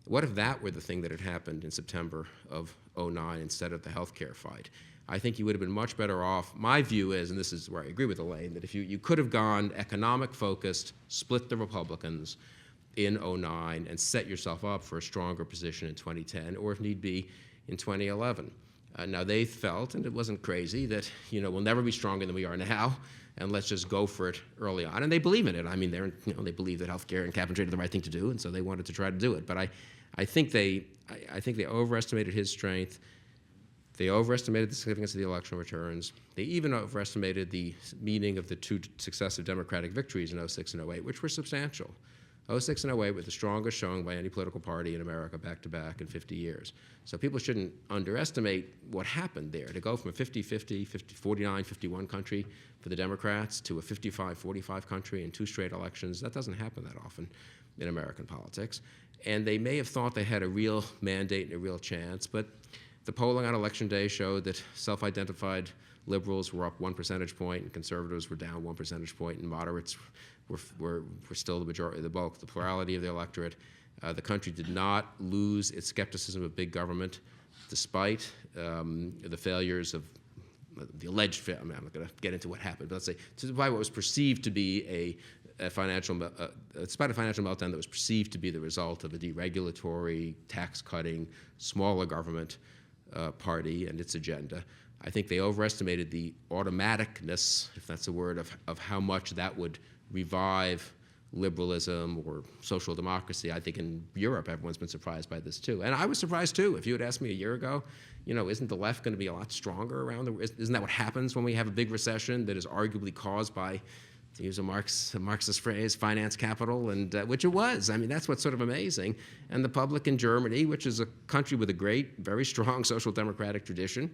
What if that were the thing that had happened in September of 2009 instead of the healthcare fight? I think you would have been much better off. My view is, and this is where I agree with Elaine, that if you could have gone economic focused, split the Republicans in 2009 and set yourself up for a stronger position in 2010, or if need be, in 2011. Now they felt, and it wasn't crazy, that we'll never be stronger than we are now, and let's just go for it early on. And they believe in it. I mean, they believe that healthcare and cap and trade are the right thing to do, and so they wanted to try to do it. But I think they overestimated his strength. They overestimated the significance of the election returns. They even overestimated the meaning of the 2 successive Democratic victories in 2006 and 2008, which were substantial. '06 and '08 were the strongest showing by any political party in America back-to-back in 50 years. So people shouldn't underestimate what happened there. To go from a 50-50, 49-51 country for the Democrats to a 55-45 country in 2 straight elections, that doesn't happen that often in American politics. And they may have thought they had a real mandate and a real chance, but the polling on Election Day showed that self-identified liberals were up 1 percentage point, and conservatives were down 1 percentage point, and moderates were still the majority, the bulk, the plurality of the electorate. The country did not lose its skepticism of big government, despite the failures of the alleged. I'm not going to get into what happened, but let's say despite what was perceived to be despite a financial meltdown that was perceived to be the result of a deregulatory, tax-cutting, smaller government party and its agenda. I think they overestimated the automaticness, if that's a word, of how much that would revive liberalism or social democracy. I think in Europe, everyone's been surprised by this too. And I was surprised too. If you had asked me a year ago, isn't the left going to be a lot stronger around isn't that what happens when we have a big recession that is arguably caused by, to use a Marxist phrase, finance capital, and which it was. I mean, that's what's sort of amazing. And the public in Germany, which is a country with a great, very strong social democratic tradition,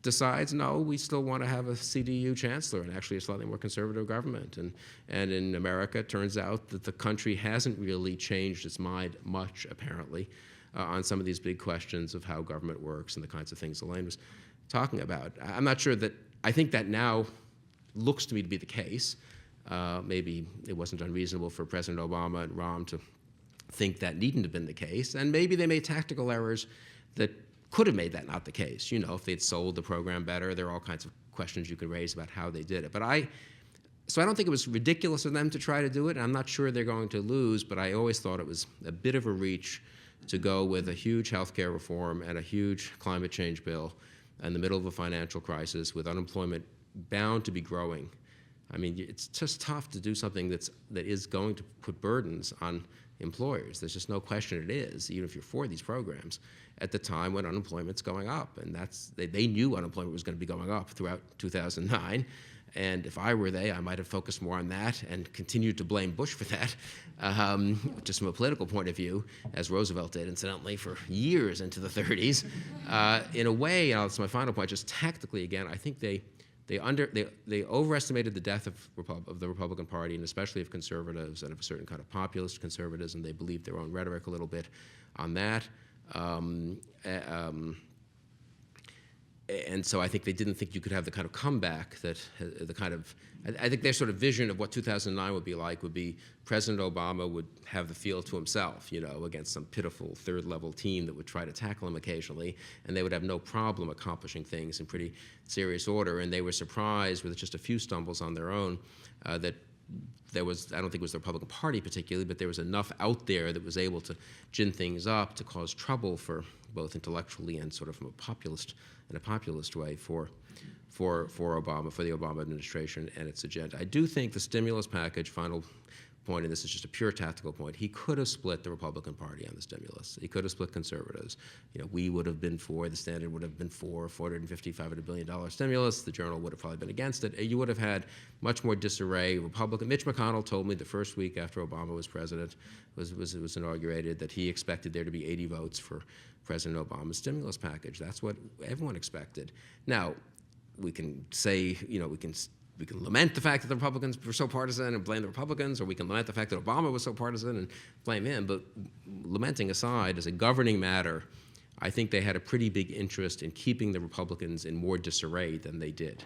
decides, no, we still want to have a CDU chancellor and actually a slightly more conservative government. And in America, it turns out that the country hasn't really changed its mind much, apparently, on some of these big questions of how government works and the kinds of things Elaine was talking about. I'm not sure that, I think that now looks to me to be the case. Maybe it wasn't unreasonable for President Obama and Rahm to think that needn't have been the case, and maybe they made tactical errors that could have made that not the case. If they'd sold the program better, there are all kinds of questions you could raise about how they did it. So I don't think it was ridiculous of them to try to do it, and I'm not sure they're going to lose, but I always thought it was a bit of a reach to go with a huge health care reform and a huge climate change bill in the middle of a financial crisis with unemployment bound to be growing. I mean, it's just tough to do something that is going to put burdens on employers. There's just no question it is, even if you're for these programs, at the time when unemployment's going up. And they knew unemployment was going to be going up throughout 2009. And if I were they, I might have focused more on that and continued to blame Bush for that, just from a political point of view, as Roosevelt did, incidentally, for years into the 30s. In a way, and that's my final point, just tactically again, I think they overestimated the death of the Republican Party, and especially of conservatives and of a certain kind of populist conservatism. They believed their own rhetoric a little bit on that. And so I think they didn't think you could have the kind of comeback that I think their sort of vision of what 2009 would be like would be President Obama would have the field to himself, against some pitiful third-level team that would try to tackle him occasionally, and they would have no problem accomplishing things in pretty serious order. And they were surprised with just a few stumbles on their own that there was, I don't think it was the Republican Party particularly, but there was enough out there that was able to gin things up to cause trouble for both intellectually and sort of from a populist way for Obama, for the Obama administration and its agenda. I do think the stimulus package, final point, and this is just a pure tactical point, he could have split the Republican Party on the stimulus. He could have split conservatives. We would have been for, the Standard would have been for $450, $500 billion stimulus. The Journal would have probably been against it. You would have had much more disarray. Mitch McConnell told me the first week after Obama was president, was inaugurated, that he expected there to be 80 votes for President Obama's stimulus package. That's what everyone expected. Now, we can say, we can lament the fact that the Republicans were so partisan and blame the Republicans, or we can lament the fact that Obama was so partisan and blame him. But lamenting aside, as a governing matter, I think they had a pretty big interest in keeping the Republicans in more disarray than they did.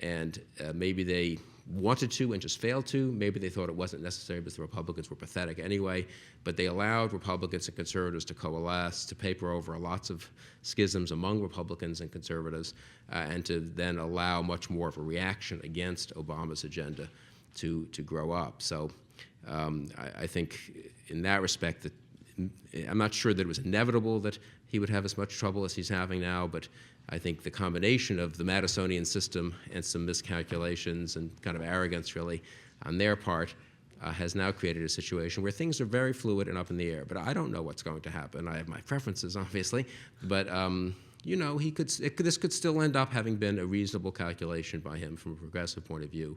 And maybe they wanted to and just failed to. Maybe they thought it wasn't necessary because the Republicans were pathetic anyway. But they allowed Republicans and conservatives to coalesce, to paper over lots of schisms among Republicans and conservatives, and to then allow much more of a reaction against Obama's agenda to grow up. So I think in that respect, that I'm not sure that it was inevitable that he would have as much trouble as he's having now, but I think the combination of the Madisonian system and some miscalculations and kind of arrogance, really, on their part, has now created a situation where things are very fluid and up in the air. But I don't know what's going to happen. I have my preferences, obviously, but this could still end up having been a reasonable calculation by him from a progressive point of view.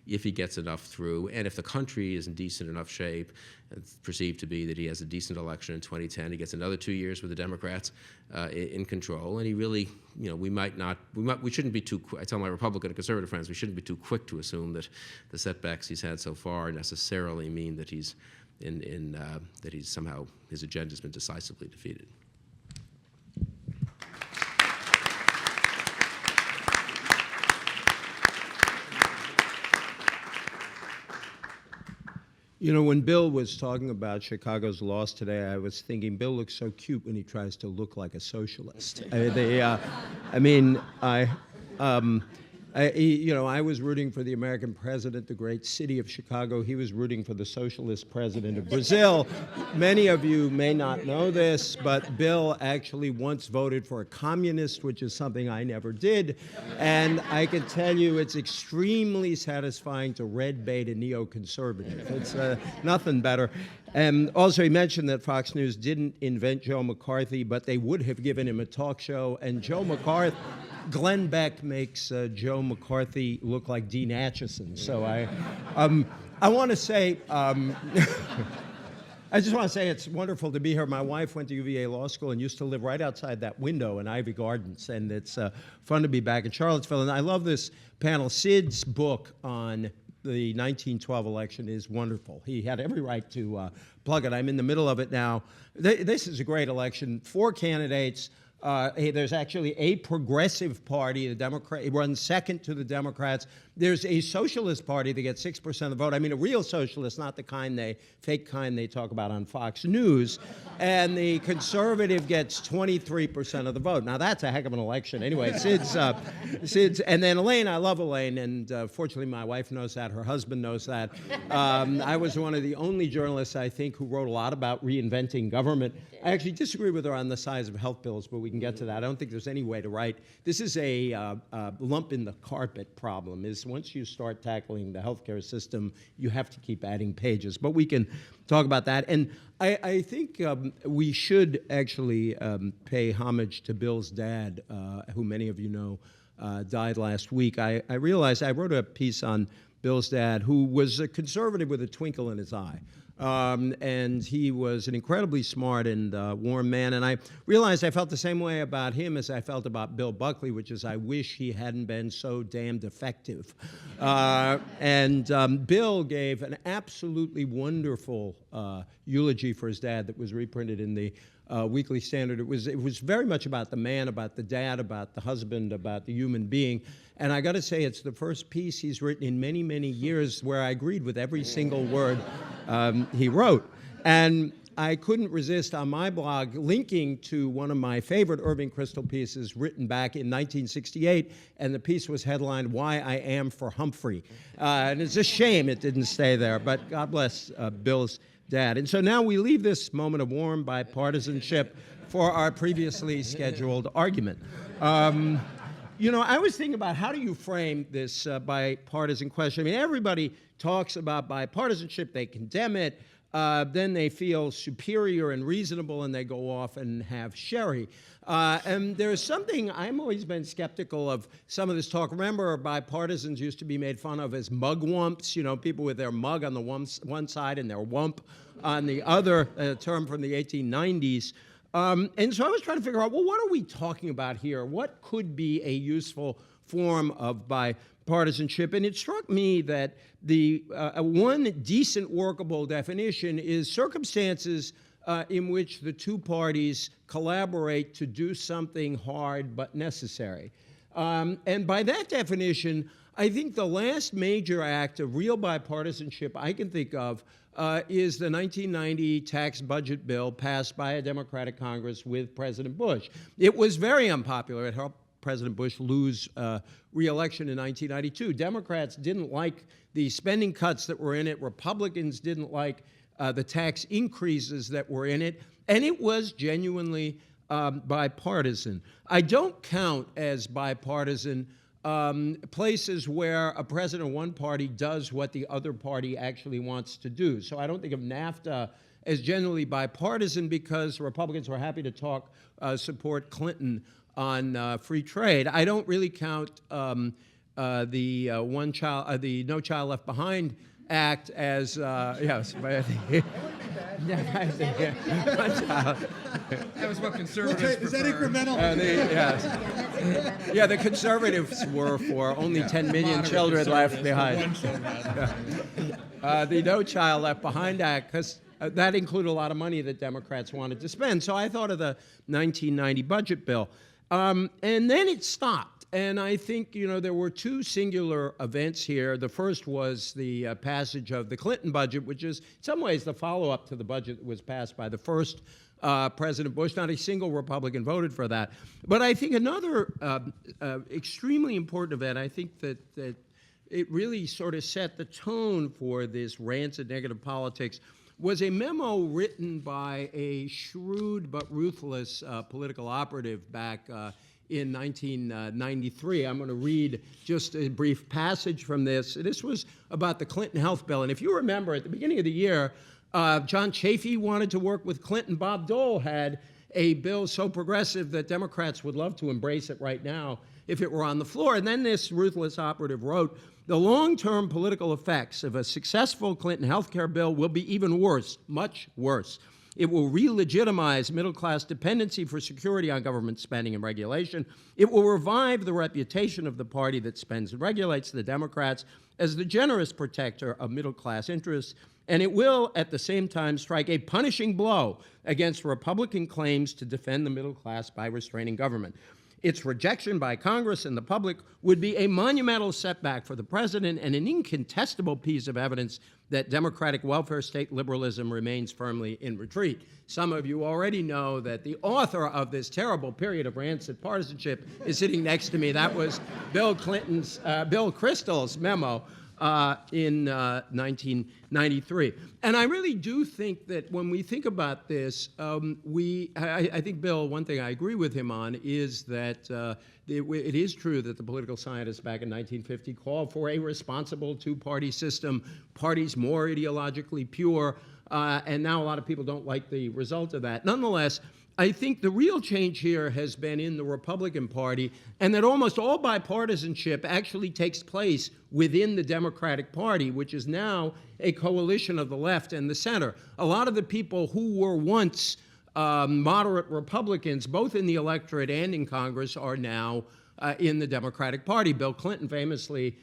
if he gets enough through, and if the country is in decent enough shape, it's perceived to be that he has a decent election in 2010, he gets another 2 years with the Democrats in control, and he really, we shouldn't be too, I tell my Republican and conservative friends, we shouldn't be too quick to assume that the setbacks he's had so far necessarily mean that he's that he's somehow, his agenda's been decisively defeated. You know, when Bill was talking about Chicago's loss today, I was thinking Bill looks so cute when he tries to look like a socialist. I was rooting for the American president, the great city of Chicago. He was rooting for the socialist president of Brazil. Many of you may not know this, but Bill actually once voted for a communist, which is something I never did. And I can tell you it's extremely satisfying to red bait a neoconservative. It's nothing better. And also, he mentioned that Fox News didn't invent Joe McCarthy, but they would have given him a talk show. And Joe McCarthy, Glenn Beck makes Joe McCarthy look like Dean Acheson. So I want to say, I just want to say it's wonderful to be here. My wife went to UVA Law School and used to live right outside that window in Ivy Gardens, and it's fun to be back in Charlottesville. And I love this panel. Sid's book on the 1912 election is wonderful. He had every right to plug it. I'm in the middle of it now. This is a great election. 4 candidates. There's actually a progressive party, the Democrat, it runs second to the Democrats. There's a socialist party that gets 6% of the vote. I mean, a real socialist, not the fake kind they talk about on Fox News. And the conservative gets 23% of the vote. Now, that's a heck of an election. Anyway, Sid's, and then Elaine, I love Elaine, and fortunately, my wife knows that, her husband knows that. I was one of the only journalists, I think, who wrote a lot about reinventing government. I actually disagree with her on the size of health bills, but we can get to that. I don't think there's any way to write. This is a lump in the carpet problem, is once you start tackling the healthcare system, you have to keep adding pages. But we can talk about that. And I think we should actually pay homage to Bill's dad, who many of you know died last week. I realized I wrote a piece on Bill's dad, who was a conservative with a twinkle in his eye. And he was an incredibly smart and warm man. And I realized I felt the same way about him as I felt about Bill Buckley, which is I wish he hadn't been so damned effective. Bill gave an absolutely wonderful eulogy for his dad that was reprinted in the Weekly Standard. It was very much about the man, about the dad, about the husband, about the human being. And I got to say, it's the first piece he's written in many, many years where I agreed with every single word he wrote. And I couldn't resist on my blog linking to one of my favorite Irving Kristol pieces written back in 1968, and the piece was headlined, "Why I Am for Humphrey." And it's a shame it didn't stay there, but God bless Bill's dad. And so now we leave this moment of warm bipartisanship for our previously scheduled argument. I was thinking about how do you frame this bipartisan question. I mean, everybody talks about bipartisanship, they condemn it, then they feel superior and reasonable, and they go off and have sherry. And there's something, I've always been skeptical of some of this talk. Remember, bipartisans used to be made fun of as mugwumps, people with their mug on the one side and their wump on the other, a term from the 1890s. And so I was trying to figure out, well, what are we talking about here? What could be a useful form of bipartisanship? And it struck me that the one decent workable definition is circumstances in which the two parties collaborate to do something hard but necessary. And by that definition, I think the last major act of real bipartisanship I can think of is the 1990 tax budget bill passed by a Democratic Congress with President Bush. It was very unpopular. It helped President Bush lose re-election in 1992. Democrats didn't like the spending cuts that were in it. Republicans didn't like the tax increases that were in it. And it was genuinely bipartisan. I don't count as bipartisan places where a president of one party does what the other party actually wants to do. So I don't think of NAFTA as generally bipartisan because Republicans were happy to support Clinton on free trade. I don't really count the the No Child Left Behind Act as yes, but I think, That was what conservatives Is that prefer. incremental? yes. Yeah, the conservatives were for only 10 million children left behind. The No Child Left Behind Act, because that included a lot of money that Democrats wanted to spend. So I thought of the 1990 budget bill. And then it stopped. And I think, there were two singular events here. The first was the passage of the Clinton budget, which is in some ways the follow-up to the budget that was passed by the first President Bush. Not a single Republican voted for that. But I think another extremely important event, I think that it really sort of set the tone for this rancid negative politics, was a memo written by a shrewd but ruthless political operative back in 1993. I'm going to read just a brief passage from this. This was about the Clinton health bill. And if you remember, at the beginning of the year, John Chafee wanted to work with Clinton. Bob Dole had a bill so progressive that Democrats would love to embrace it right now if it were on the floor. And then this ruthless operative wrote, "The long-term political effects of a successful Clinton health care bill will be even worse, much worse. It will re-legitimize middle-class dependency for security on government spending and regulation. It will revive the reputation of the party that spends and regulates, the Democrats, as the generous protector of middle-class interests. And it will, at the same time, strike a punishing blow against Republican claims to defend the middle class by restraining government. Its rejection by Congress and the public would be a monumental setback for the president and an incontestable piece of evidence that Democratic welfare state liberalism remains firmly in retreat." Some of you already know that the author of this terrible period of rancid partisanship is sitting next to me. That was Bill Kristol's memo in 1993. And I really do think that when we think about this, I think, Bill, one thing I agree with him on is that it is true that the political scientists back in 1950 called for a responsible two-party system, parties more ideologically pure, and now a lot of people don't like the result of that. Nonetheless, I think the real change here has been in the Republican Party, and that almost all bipartisanship actually takes place within the Democratic Party, which is now a coalition of the left and the center. A lot of the people who were once moderate Republicans, both in the electorate and in Congress, are now in the Democratic Party. Bill Clinton famously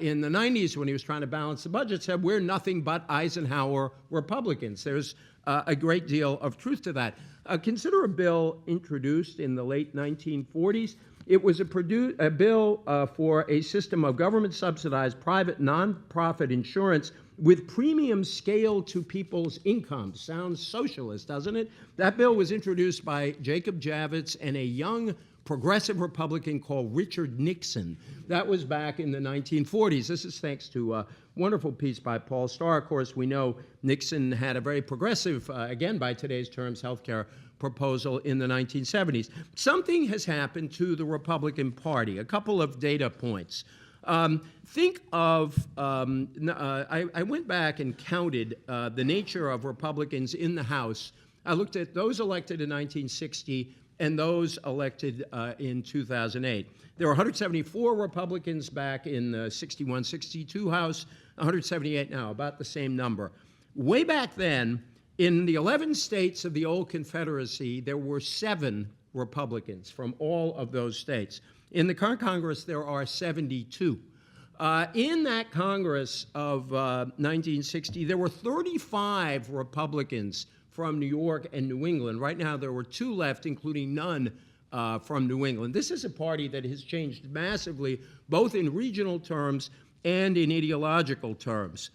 in the 90s, when he was trying to balance the budget, said, "We're nothing but Eisenhower Republicans." There's a great deal of truth to that. Consider a bill introduced in the late 1940s. It was a bill for a system of government-subsidized private nonprofit insurance with premiums scaled to people's incomes. Sounds socialist, doesn't it? That bill was introduced by Jacob Javits and a young progressive Republican called Richard Nixon. That was back in the 1940s. This is thanks to a wonderful piece by Paul Starr. Of course, we know Nixon had a very progressive, again by today's terms, healthcare proposal in the 1970s. Something has happened to the Republican Party. A couple of data points. Think of, I went back and counted the nature of Republicans in the House. I looked at those elected in 1960 and those elected in 2008. There were 174 Republicans back in the 61-62 House, 178 now, about the same number. Way back then, in the 11 states of the old Confederacy, there were 7 Republicans from all of those states. In the current Congress, there are 72. In that Congress of 1960, there were 35 Republicans from New York and New England. Right now, there were 2 left, including none from New England. This is a party that has changed massively, both in regional terms and in ideological terms.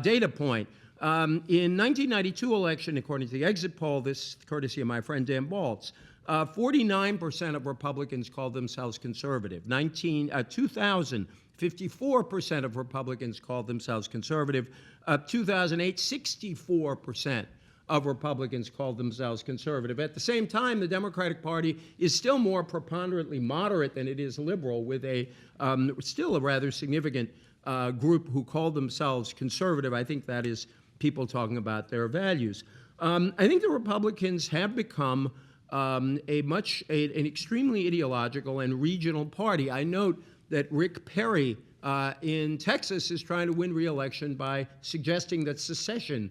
Data point. In 1992 election, according to the exit poll, this courtesy of my friend Dan Baltz, 49% of Republicans called themselves conservative. 2000, 54% of Republicans called themselves conservative. 2008, 64% of Republicans called themselves conservative. At the same time, the Democratic Party is still more preponderantly moderate than it is liberal, with still a rather significant group who call themselves conservative. I think that is people talking about their values. I think the Republicans have become an extremely ideological and regional party. I note that Rick Perry in Texas is trying to win re-election by suggesting that secession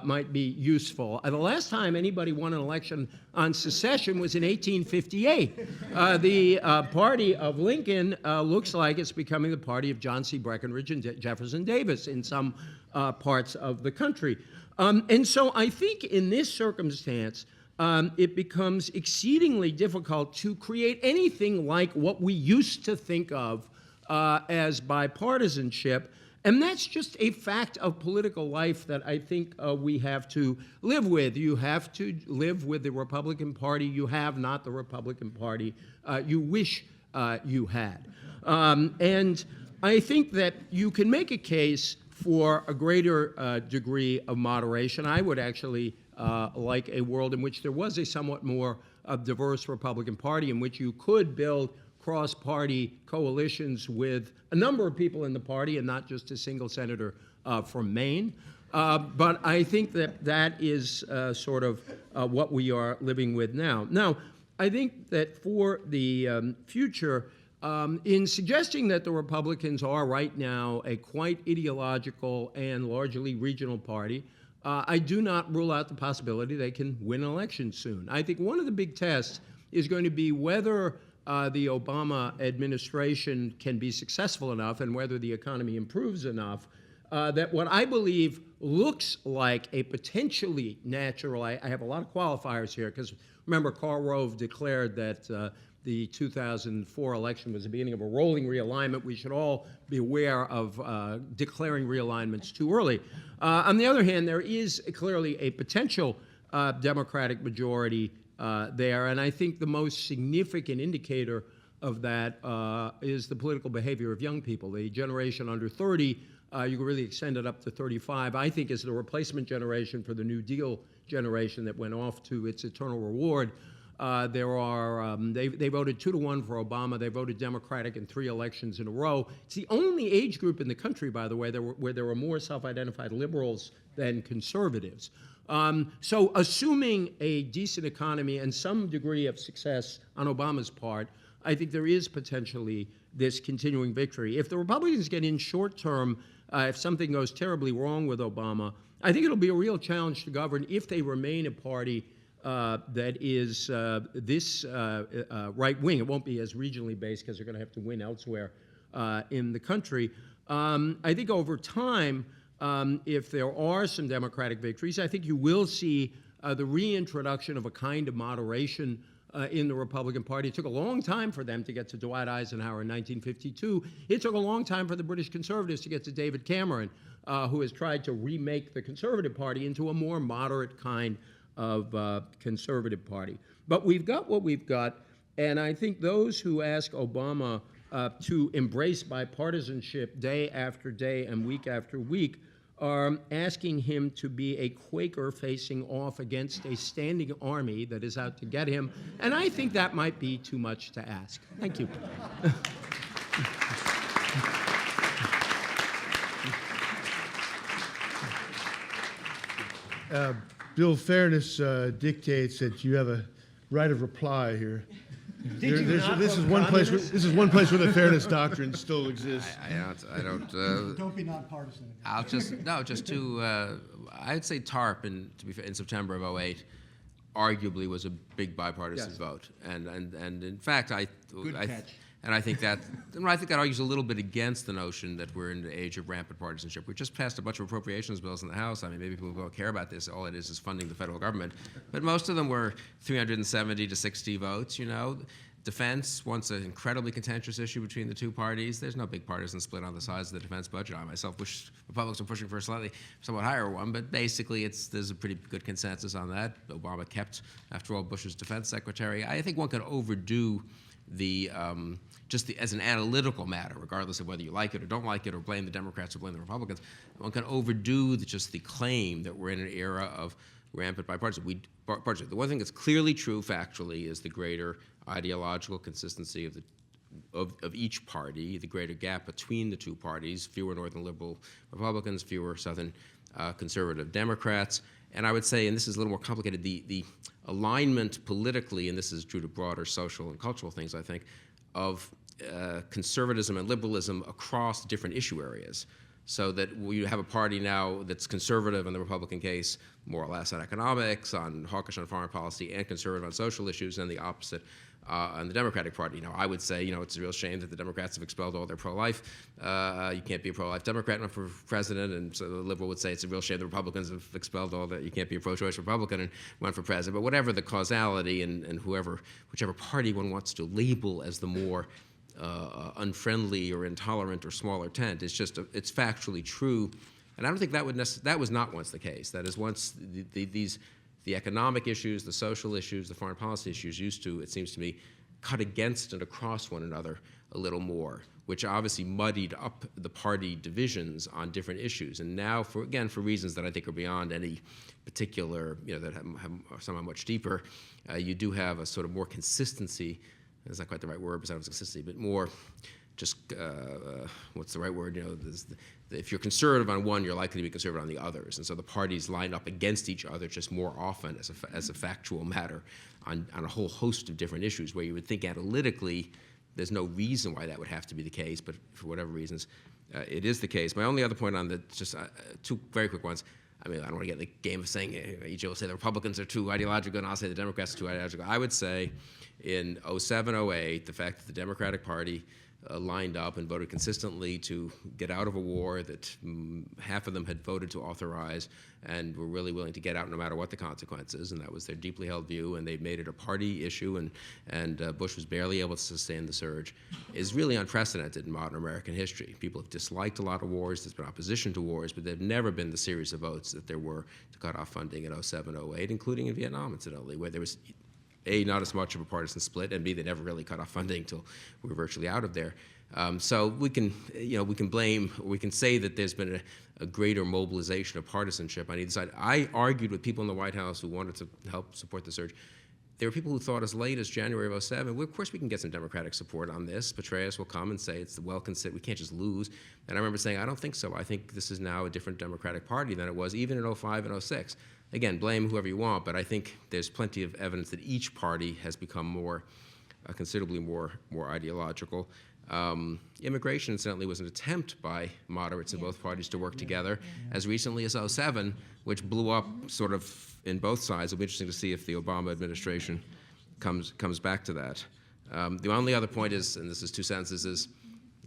might be useful. The last time anybody won an election on secession was in 1858. The party of Lincoln looks like it's becoming the party of John C. Breckinridge and Jefferson Davis in some parts of the country. And so I think in this circumstance, it becomes exceedingly difficult to create anything like what we used to think of as bipartisanship. And that's just a fact of political life that I think we have to live with. You have to live with the Republican Party you have, not the Republican Party you wish you had. And I think that you can make a case for a greater degree of moderation. I would actually like a world in which there was a somewhat more diverse Republican Party, in which you could build cross-party coalitions with a number of people in the party and not just a single senator from Maine. But I think that that is sort of what we are living with now. Now, I think that for the future, in suggesting that the Republicans are right now a quite ideological and largely regional party, I do not rule out the possibility they can win an election soon. I think one of the big tests is going to be whether the Obama administration can be successful enough and whether the economy improves enough that what I believe looks like a potentially natural, I have a lot of qualifiers here, because remember Karl Rove declared that the 2004 election was the beginning of a rolling realignment. We should all be aware of declaring realignments too early. On the other hand, there is clearly a potential Democratic majority there, and I think the most significant indicator of that is the political behavior of young people. The generation under 30, you can really extend it up to 35, I think is the replacement generation for the New Deal generation that went off to its eternal reward. They voted 2-1 for Obama. They voted Democratic in 3 elections in a row. It's the only age group in the country, by the way, where there were more self-identified liberals than conservatives. So assuming a decent economy and some degree of success on Obama's part, I think there is potentially this continuing victory. If the Republicans get in short term, if something goes terribly wrong with Obama, I think it'll be a real challenge to govern if they remain a party that is this right wing. It won't be as regionally based because they're going to have to win elsewhere in the country. I think over time, if there are some Democratic victories, I think you will see the reintroduction of a kind of moderation in the Republican Party. It took a long time for them to get to Dwight Eisenhower in 1952. It took a long time for the British conservatives to get to David Cameron, who has tried to remake the Conservative Party into a more moderate kind of conservative party. But we've got what we've got, and I think those who ask Obama to embrace bipartisanship day after day and week after week are asking him to be a Quaker facing off against a standing army that is out to get him, and I think that might be too much to ask. Thank you. Bill, fairness dictates that you have a right of reply here. This is one place where the fairness doctrine still exists. I don't. Don't be nonpartisan. I'd say TARP in September of 2008 arguably was a big bipartisan vote, and in fact I think that argues a little bit against the notion that we're in the age of rampant partisanship. We just passed a bunch of appropriations bills in the House. I mean, maybe people don't care about this. All it is funding the federal government. But most of them were 370 to 60 votes, you know. Defense, once an incredibly contentious issue between the two parties. There's no big partisan split on the size of the defense budget. I myself wish Republicans were pushing for a somewhat higher one, but basically there's a pretty good consensus on that. Obama kept, after all, Bush's defense secretary. I think one can overdo as an analytical matter, regardless of whether you like it or don't like it, or blame the Democrats or blame the Republicans, one can overdo the claim that we're in an era of rampant bipartisanship. The one thing that's clearly true factually is the greater ideological consistency of each party, the greater gap between the two parties, fewer Northern liberal Republicans, fewer Southern conservative Democrats. And I would say, and this is a little more complicated, the alignment politically, and this is true to broader social and cultural things, I think, of conservatism and liberalism across different issue areas. So that we have a party now that's conservative in the Republican case, more or less on economics, on hawkish on foreign policy, and conservative on social issues, and the opposite on the Democratic Party. Now, I would say, it's a real shame that the Democrats have expelled all their pro-life. You can't be a pro-life Democrat and run for president, and so the liberal would say it's a real shame the Republicans have expelled all that. You can't be a pro-choice Republican and run for president. But whatever the causality, and whichever party one wants to label as the more unfriendly or intolerant or smaller tent, it's factually true, and I don't think that was not once the case. That is, once the economic issues, the social issues, the foreign policy issues used to, it seems to me, cut against and across one another a little more, which obviously muddied up the party divisions on different issues. And now, for reasons that I think are beyond any particular, that are somehow much deeper, you do have a sort of more consistency. That's not quite the right word, besides consistency, but more just, what's the right word? If you're conservative on one, you're likely to be conservative on the others. And so the parties line up against each other just more often as a factual matter on a whole host of different issues, where you would think analytically there's no reason why that would have to be the case, but for whatever reasons, it is the case. My only other point on that, just two very quick ones. I don't want to get in the game of saying, EJ will say the Republicans are too ideological, and I'll say the Democrats are too ideological. I would say in 07, 08, the fact that the Democratic Party lined up and voted consistently to get out of a war that half of them had voted to authorize and were really willing to get out no matter what the consequences, and that was their deeply held view, and they made it a party issue, and Bush was barely able to sustain the surge, is really unprecedented in modern American history. People have disliked a lot of wars, there's been opposition to wars, but there have never been the series of votes that there were to cut off funding in 07, 08, including in Vietnam, incidentally, where there was A, not as much of a partisan split, and B, they never really cut off funding until we were virtually out of there. So we can blame, or we can say that there's been a greater mobilization of partisanship on either side. I argued with people in the White House who wanted to help support the surge. There were people who thought as late as January of 07, well, of course we can get some Democratic support on this. Petraeus will come and say it's the well-considered, we can't just lose. And I remember saying, I don't think so. I think this is now a different Democratic Party than it was even in 05 and 06. Again, blame whoever you want, but I think there's plenty of evidence that each party has become considerably more ideological. Immigration, incidentally, was an attempt by moderates in both parties to work together as recently as 07, which blew up sort of in both sides. It'll be interesting to see if the Obama administration comes back to that. The only other point is, and this is two sentences, is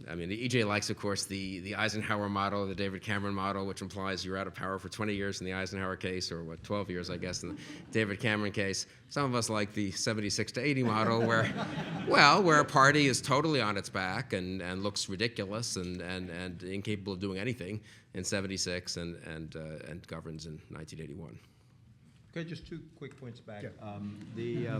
the EJ likes, of course, the Eisenhower model, the David Cameron model, which implies you're out of power for 20 years in the Eisenhower case, or 12 years, I guess, in the David Cameron case. Some of us like the 76 to 80 model, where a party is totally on its back and looks ridiculous and incapable of doing anything in 76 and governs in 1981. Okay, just two quick points back. Yeah.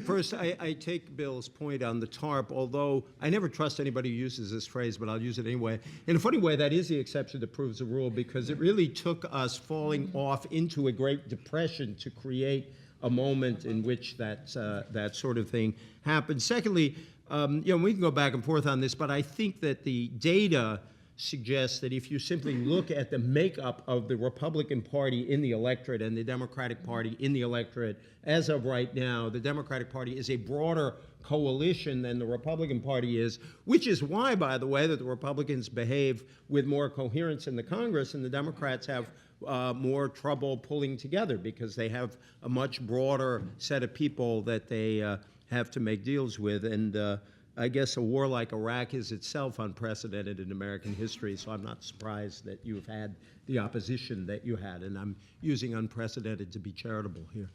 First, I take Bill's point on the TARP, although I never trust anybody who uses this phrase, but I'll use it anyway. In a funny way, that is the exception that proves the rule, because it really took us falling off into a Great Depression to create a moment in which that sort of thing happened. Secondly, we can go back and forth on this, but I think that the data suggests that if you simply look at the makeup of the Republican Party in the electorate and the Democratic Party in the electorate, as of right now, the Democratic Party is a broader coalition than the Republican Party is, which is why, by the way, that the Republicans behave with more coherence in the Congress and the Democrats have more trouble pulling together, because they have a much broader set of people that they have to make deals with. And I guess a war like Iraq is itself unprecedented in American history, so I'm not surprised that you've had the opposition that you had, and I'm using unprecedented to be charitable here.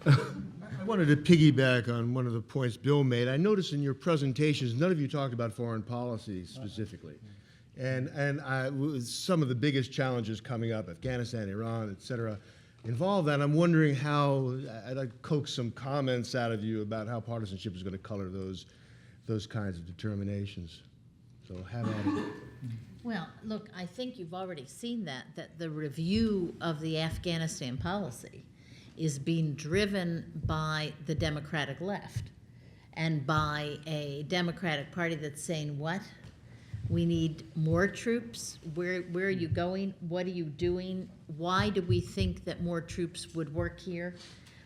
I wanted to piggyback on one of the points Bill made. I noticed in your presentations, none of you talked about foreign policy specifically. And some of the biggest challenges coming up, Afghanistan, Iran, et cetera, involve that. I'm wondering how, I'd like to coax some comments out of you about how partisanship is going to color those kinds of determinations. So have at it. Well, look, I think you've already seen that the review of the Afghanistan policy is being driven by the Democratic left and by a Democratic Party that's saying, what? We need more troops? Where are you going? What are you doing? Why do we think that more troops would work here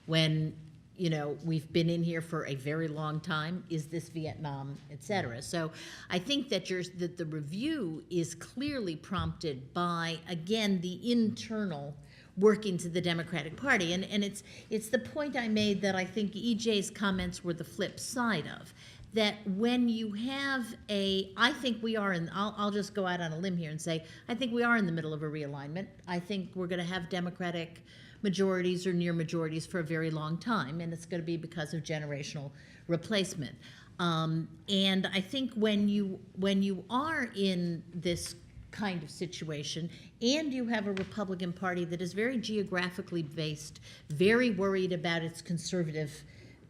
when you know, we've been in here for a very long time. Is this Vietnam, et cetera? So I think that the review is clearly prompted by, again, the internal workings of the Democratic Party. And it's the point I made that I think EJ's comments were the flip side of. That when you have I think we are in, I'll just go out on a limb here and say, I think we are in the middle of a realignment. I think we're going to have Democratic majorities or near majorities for a very long time, and it's going to be because of generational replacement. And I think when you are in this kind of situation, and you have a Republican Party that is very geographically based, very worried about its conservative,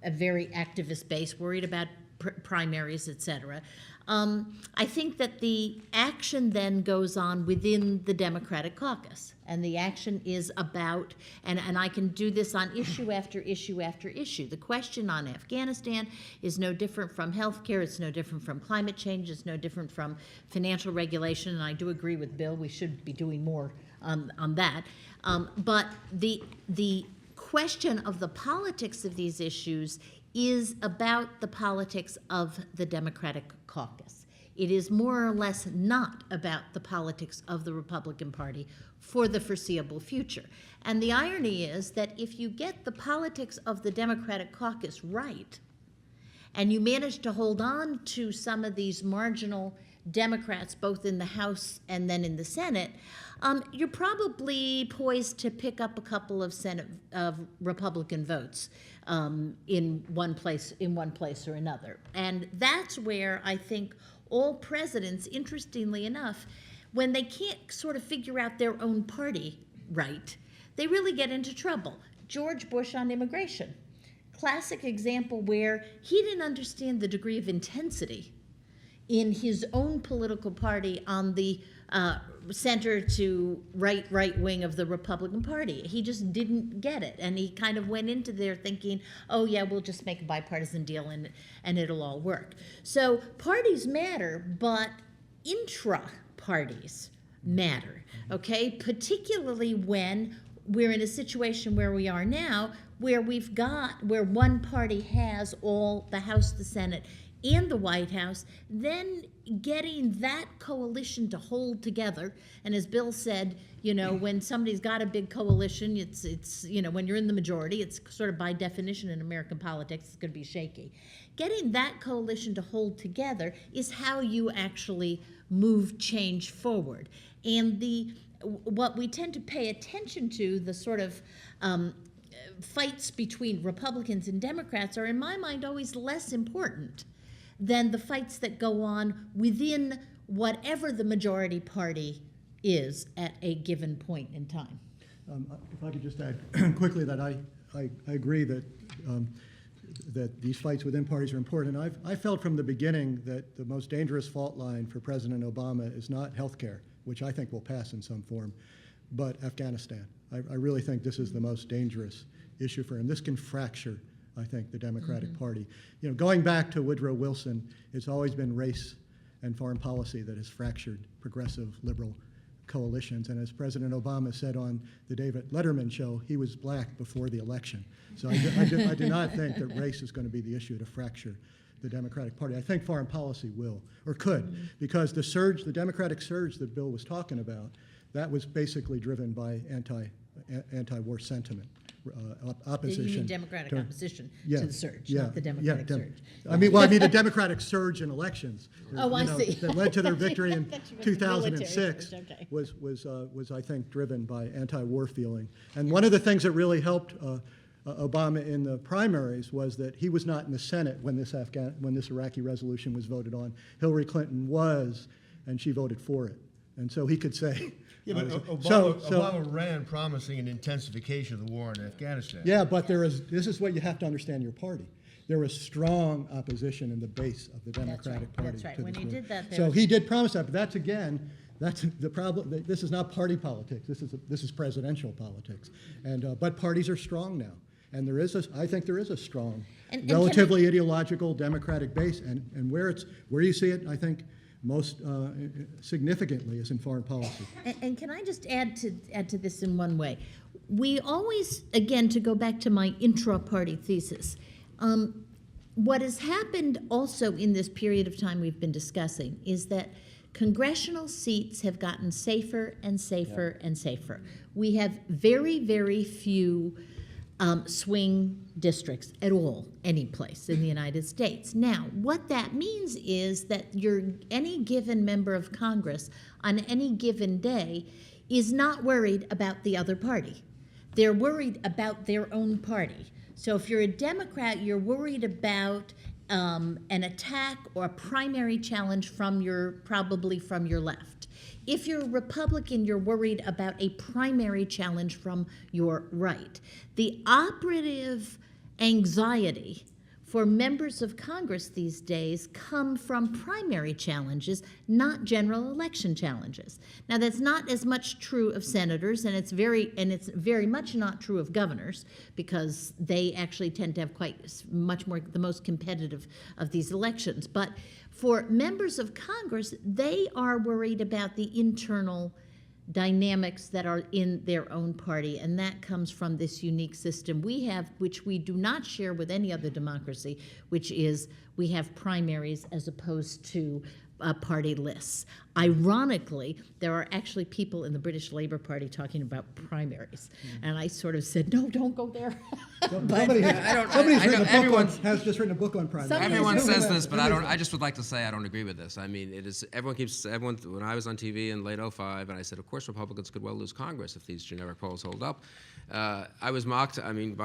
a very activist base, worried about primaries, et cetera. I think that the action then goes on within the Democratic caucus, and the action is about, and I can do this on issue after issue after issue. The question on Afghanistan is no different from healthcare, it's no different from climate change, it's no different from financial regulation, and I do agree with Bill, we should be doing more on that. But the question of the politics of these issues is about the politics of the Democratic caucus. It is more or less not about the politics of the Republican Party for the foreseeable future. And the irony is that if you get the politics of the Democratic caucus right, and you manage to hold on to some of these marginal Democrats, both in the House and then in the Senate, you're probably poised to pick up a couple of Republican votes in one place or another. And that's where I think all presidents, interestingly enough, when they can't sort of figure out their own party right, they really get into trouble. George Bush on immigration, classic example where he didn't understand the degree of intensity in his own political party on the center to right wing of the Republican Party. He just didn't get it, and he kind of went into there thinking, oh yeah, we'll just make a bipartisan deal and it'll all work. So parties matter, but intra-parties matter, okay? Particularly when we're in a situation where we are now, where one party has all the House, the Senate, and the White House, then getting that coalition to hold together. And as Bill said, you know, when somebody's got a big coalition, it's you know, when you're in the majority, it's sort of by definition in American politics, it's going to be shaky. Getting that coalition to hold together is how you actually move change forward. And what we tend to pay attention to, the sort of fights between Republicans and Democrats, are in my mind always less important than the fights that go on within whatever the majority party is at a given point in time. If I could just add quickly that I agree that that these fights within parties are important. And I felt from the beginning that the most dangerous fault line for President Obama is not health care, which I think will pass in some form, but Afghanistan. I really think this is the most dangerous issue for him. This can fracture, I think, the Democratic Party. You know, going back to Woodrow Wilson, it's always been race and foreign policy that has fractured progressive liberal coalitions. And as President Obama said on the David Letterman show, he was black before the election. So I do not think that race is going to be the issue to fracture the Democratic Party. I think foreign policy will, or could, because the Democratic surge that Bill was talking about, that was basically driven by anti-war sentiment. Opposition. You mean Democratic opposition to the surge, not the Democratic surge. I mean the Democratic surge in elections. I see. That led to their victory in That you meant 2006 okay. was I think driven by anti-war feeling. And one of the things that really helped Obama in the primaries was that he was not in the Senate when this Iraqi resolution was voted on. Hillary Clinton was, and she voted for it. And so he could say. Yeah, but Obama ran promising an intensification of the war in Afghanistan. Yeah, but this is what you have to understand your party. There was strong opposition in the base of the Democratic Party. That's right. To When this he war. did that, So he did promise that, but that's the problem. This is not party politics. This is presidential politics. And but parties are strong now, and I think there is a strong, relatively ideological Democratic base, and where you see it, I think, most significantly is in foreign policy. And can I just add to this in one way? we always, again, to go back to my intra-party thesis, what has happened also in this period of time we've been discussing is that congressional seats have gotten safer and safer and safer. We have very, very few swing districts at all, any place in the United States. Now, what that means is that any given member of Congress on any given day is not worried about the other party. They're worried about their own party. So if you're a Democrat, you're worried about an attack or a primary challenge probably from your left. If you're a Republican, you're worried about a primary challenge from your right. The operative anxiety for members of Congress these days come from primary challenges, not general election challenges. Now, that's not as much true of senators, and it's very much not true of governors, because they actually tend to have quite much more, the most competitive of these elections. But for members of Congress, they are worried about the internal dynamics that are in their own party, and that comes from this unique system we have, which we do not share with any other democracy, which is we have primaries as opposed to party lists. Ironically, there are actually people in the British Labour Party talking about primaries, and I sort of said, no, don't go there. Somebody has just written a book on primaries. Everyone says this, but I just would like to say I don't agree with this. I mean, everyone. When I was on TV in late '05, and I said, of course, Republicans could well lose Congress if these generic polls hold up. I was mocked. I mean,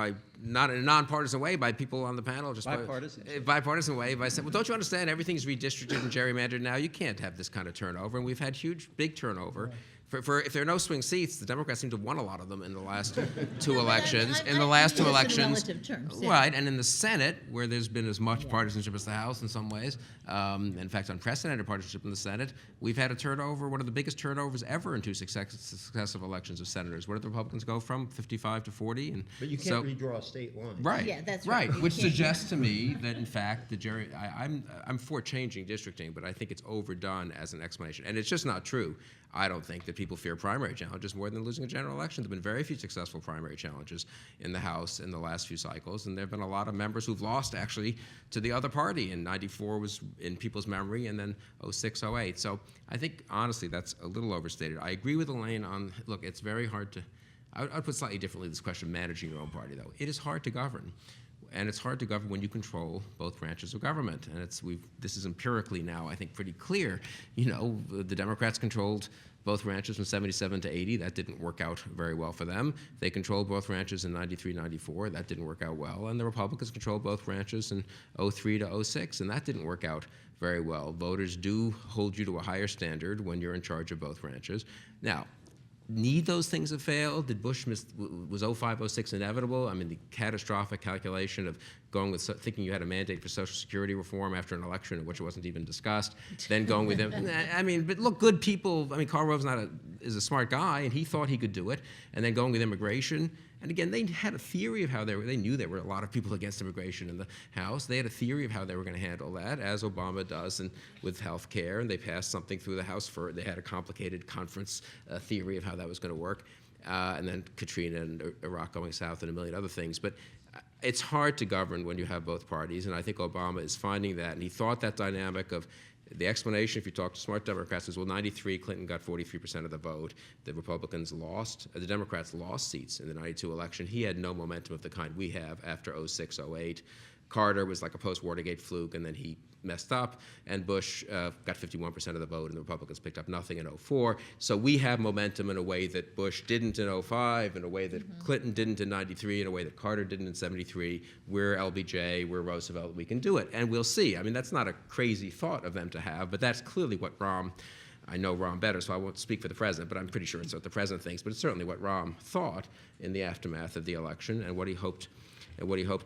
not in a nonpartisan way, by people on the panel, just bipartisan way. I said, well, don't you understand? Everything's redistricted and gerrymandered now. You can't have this kind of turnover, and we've had big turnover. Right. If there are no swing seats, the Democrats seem to have won a lot of them in the last two elections. In relative terms, yeah. Right, and in the Senate, where there's been as much partisanship as the House in some ways, in fact, unprecedented partisanship in the Senate, we've had a turnover, one of the biggest turnovers ever in two successive elections of senators. Where did the Republicans go from? 55 to 40? But you can't redraw state lines. Right. Yeah, that's right. Which suggests to me that, in fact, I'm for changing districting, but I think it's overdone as an explanation. And it's just not true. I don't think that people fear primary challenges more than losing a general election. There have been very few successful primary challenges in the House in the last few cycles, and there have been a lot of members who've lost, actually, to the other party. And '94 was in people's memory, and then '06, '08. So I think, honestly, that's a little overstated. I agree with Elaine on, look, it's very hard to, I'd put slightly differently this question of managing your own party, though. It is hard to govern. And it's hard to govern when you control both branches of government. And this is empirically now, I think, pretty clear. You know, the Democrats controlled both branches from 77 to 80. That didn't work out very well for them. They controlled both branches in 93, 94. That didn't work out well. And the Republicans controlled both branches in 03 to 06, and that didn't work out very well. Voters do hold you to a higher standard when you're in charge of both branches. Now, need those things have failed? Did Bush was 05, 06 inevitable? I mean, the catastrophic calculation of going with thinking you had a mandate for Social Security reform after an election in which it wasn't even discussed, then going with them. I mean, but look, good people. I mean, Karl Rove's is a smart guy, and he thought he could do it. And then going with immigration. And again, they had a theory of how they knew there were a lot of people against immigration in the House. They had a theory of how they were going to handle that, as Obama does with health care, and they passed something through the House they had a complicated conference theory of how that was going to work. And then Katrina and Iraq going south and a million other things. But it's hard to govern when you have both parties, and I think Obama is finding that. And he thought that dynamic of the explanation, if you talk to smart Democrats, is, well, 93, Clinton got 43% of the vote. The Republicans lost, the Democrats lost seats in the 92 election. He had no momentum of the kind we have after 06, 08. Carter was like a post-Watergate fluke, and then he messed up, and Bush got 51% of the vote, and the Republicans picked up nothing in 04. So we have momentum in a way that Bush didn't in 05, in a way that Clinton didn't in 93, in a way that Carter didn't in 73. We're LBJ, we're Roosevelt, we can do it, and we'll see. I mean, that's not a crazy thought of them to have, but that's clearly what I know Rahm better, so I won't speak for the president, but I'm pretty sure it's what the president thinks, but it's certainly what Rahm thought in the aftermath of the election and what he hoped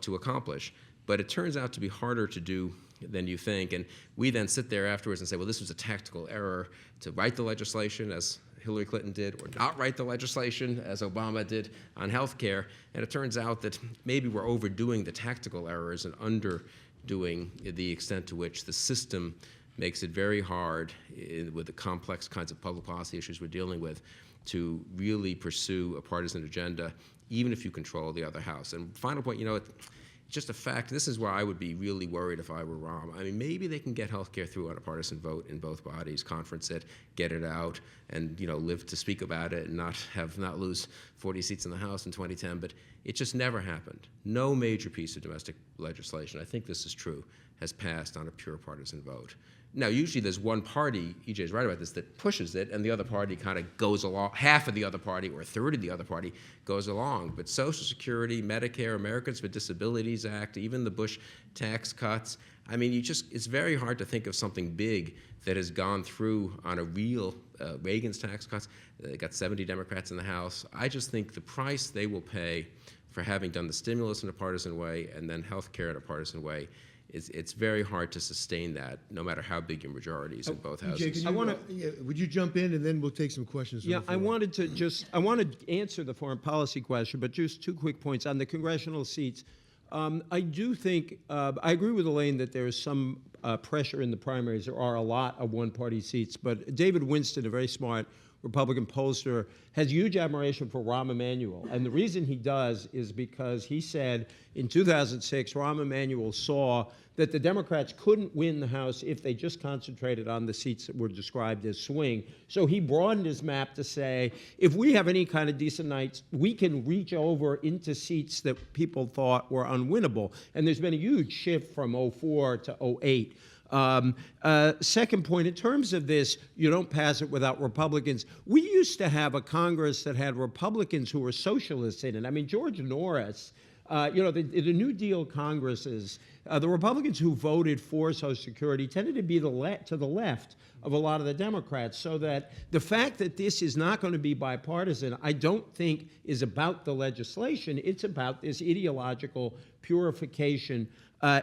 to accomplish. But it turns out to be harder to do than you think. And we then sit there afterwards and say, well, this was a tactical error to write the legislation as Hillary Clinton did, or not write the legislation as Obama did on health care. And it turns out that maybe we're overdoing the tactical errors and underdoing the extent to which the system makes it very hard with the complex kinds of public policy issues we're dealing with to really pursue a partisan agenda, even if you control the other house. And final point, it's just a fact. This is where I would be really worried if I were Rahm. I mean, maybe they can get health care through on a partisan vote in both bodies, conference it, get it out, and live to speak about it and not lose 40 seats in the House in 2010. But it just never happened. No major piece of domestic legislation, I think this is true, has passed on a pure partisan vote. Now, usually there's one party, EJ's right about this, that pushes it, and the other party kind of goes along, half of the other party or a third of the other party goes along. But Social Security, Medicare, Americans with Disabilities Act, even the Bush tax cuts, I mean, it's very hard to think of something big that has gone through on a real, Reagan's tax cuts, they got 70 Democrats in the House. I just think the price they will pay for having done the stimulus in a partisan way and then health care in a partisan way, it's very hard to sustain that, no matter how big your majorities in both houses. Would you jump in, and then we'll take some questions from Yeah, the I floor. wanted to answer the foreign policy question, but just 2 quick points. On the congressional seats, I do think, I agree with Elaine that there is some pressure in the primaries. There are a lot of one-party seats, but David Winston, a very smart Republican pollster, has huge admiration for Rahm Emanuel. And the reason he does is because he said in 2006, Rahm Emanuel saw that the Democrats couldn't win the House if they just concentrated on the seats that were described as swing. So he broadened his map to say, if we have any kind of decent nights, we can reach over into seats that people thought were unwinnable. And there's been a huge shift from 2004 to 2008. Second point, in terms of this, you don't pass it without Republicans. We used to have a Congress that had Republicans who were socialists in it. I mean, George Norris, the New Deal Congresses, the Republicans who voted for Social Security tended to be to the left of a lot of the Democrats, so that the fact that this is not going to be bipartisan, I don't think is about the legislation. It's about this ideological purification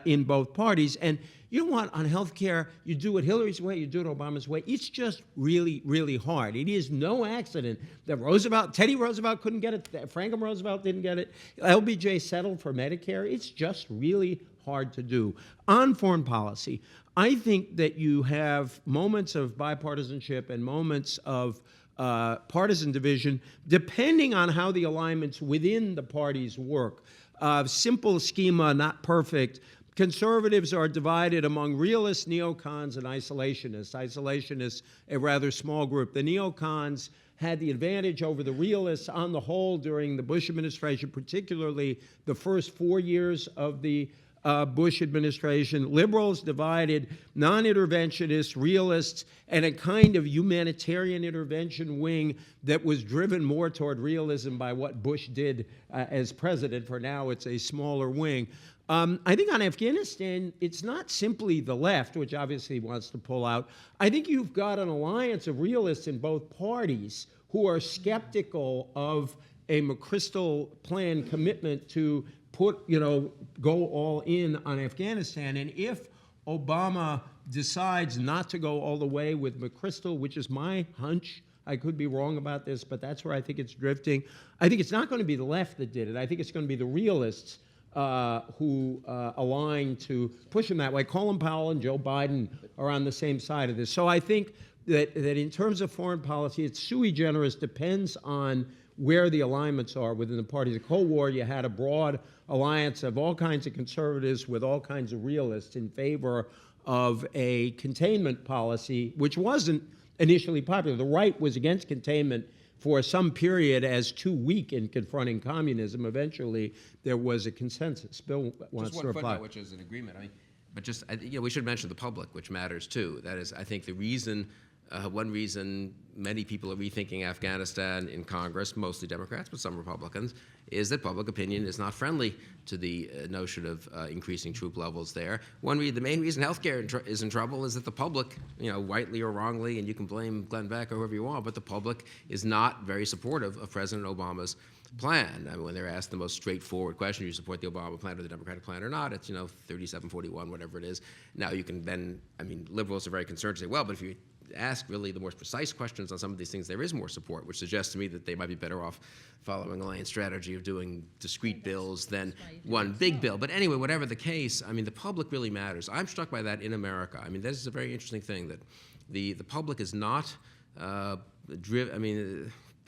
in both parties. And you know what? On health care, you do it Hillary's way, you do it Obama's way. It's just really, really hard. It is no accident that Teddy Roosevelt couldn't get it, Franklin Roosevelt didn't get it, LBJ settled for Medicare. It's just really hard to do. On foreign policy, I think that you have moments of bipartisanship and moments of partisan division, depending on how the alignments within the parties work. Simple schema, not perfect. Conservatives are divided among realists, neocons, and isolationists. Isolationists, a rather small group. The neocons had the advantage over the realists on the whole during the Bush administration, particularly the first 4 years of the Bush administration. Liberals divided, non-interventionists, realists, and a kind of humanitarian intervention wing that was driven more toward realism by what Bush did as president. For now, it's a smaller wing. I think on Afghanistan, it's not simply the left, which obviously wants to pull out. I think you've got an alliance of realists in both parties who are skeptical of a McChrystal plan commitment to go all in on Afghanistan. And if Obama decides not to go all the way with McChrystal, which is my hunch, I could be wrong about this, but that's where I think it's drifting. I think it's not going to be the left that did it. I think it's going to be the realists who align to push him that way. Colin Powell and Joe Biden are on the same side of this. So I think that in terms of foreign policy, it's sui generis, depends on where the alignments are within the party. The Cold War, you had a broad alliance of all kinds of conservatives with all kinds of realists in favor of a containment policy, which wasn't initially popular. The right was against containment for some period as too weak in confronting communism. Eventually, there was a consensus. Bill wants just to one reply. footnote, which is an agreement. But just we should mention the public, which matters too. That is, I think the reason. One reason many people are rethinking Afghanistan in Congress, mostly Democrats, but some Republicans, is that public opinion is not friendly to the notion of increasing troop levels there. The main reason healthcare is in trouble is that the public, rightly or wrongly, and you can blame Glenn Beck or whoever you want, but the public is not very supportive of President Obama's plan. I mean, when they're asked the most straightforward question, do you support the Obama plan or the Democratic plan or not, it's 37-41, whatever it is. Now you can then, liberals are very concerned to say, well, but if you ask really the more precise questions on some of these things, there is more support, which suggests to me that they might be better off following Elaine's strategy of doing discrete bills than one big bill. But anyway, whatever the case, the public really matters. I'm struck by that in America. This is a very interesting thing, that the public is not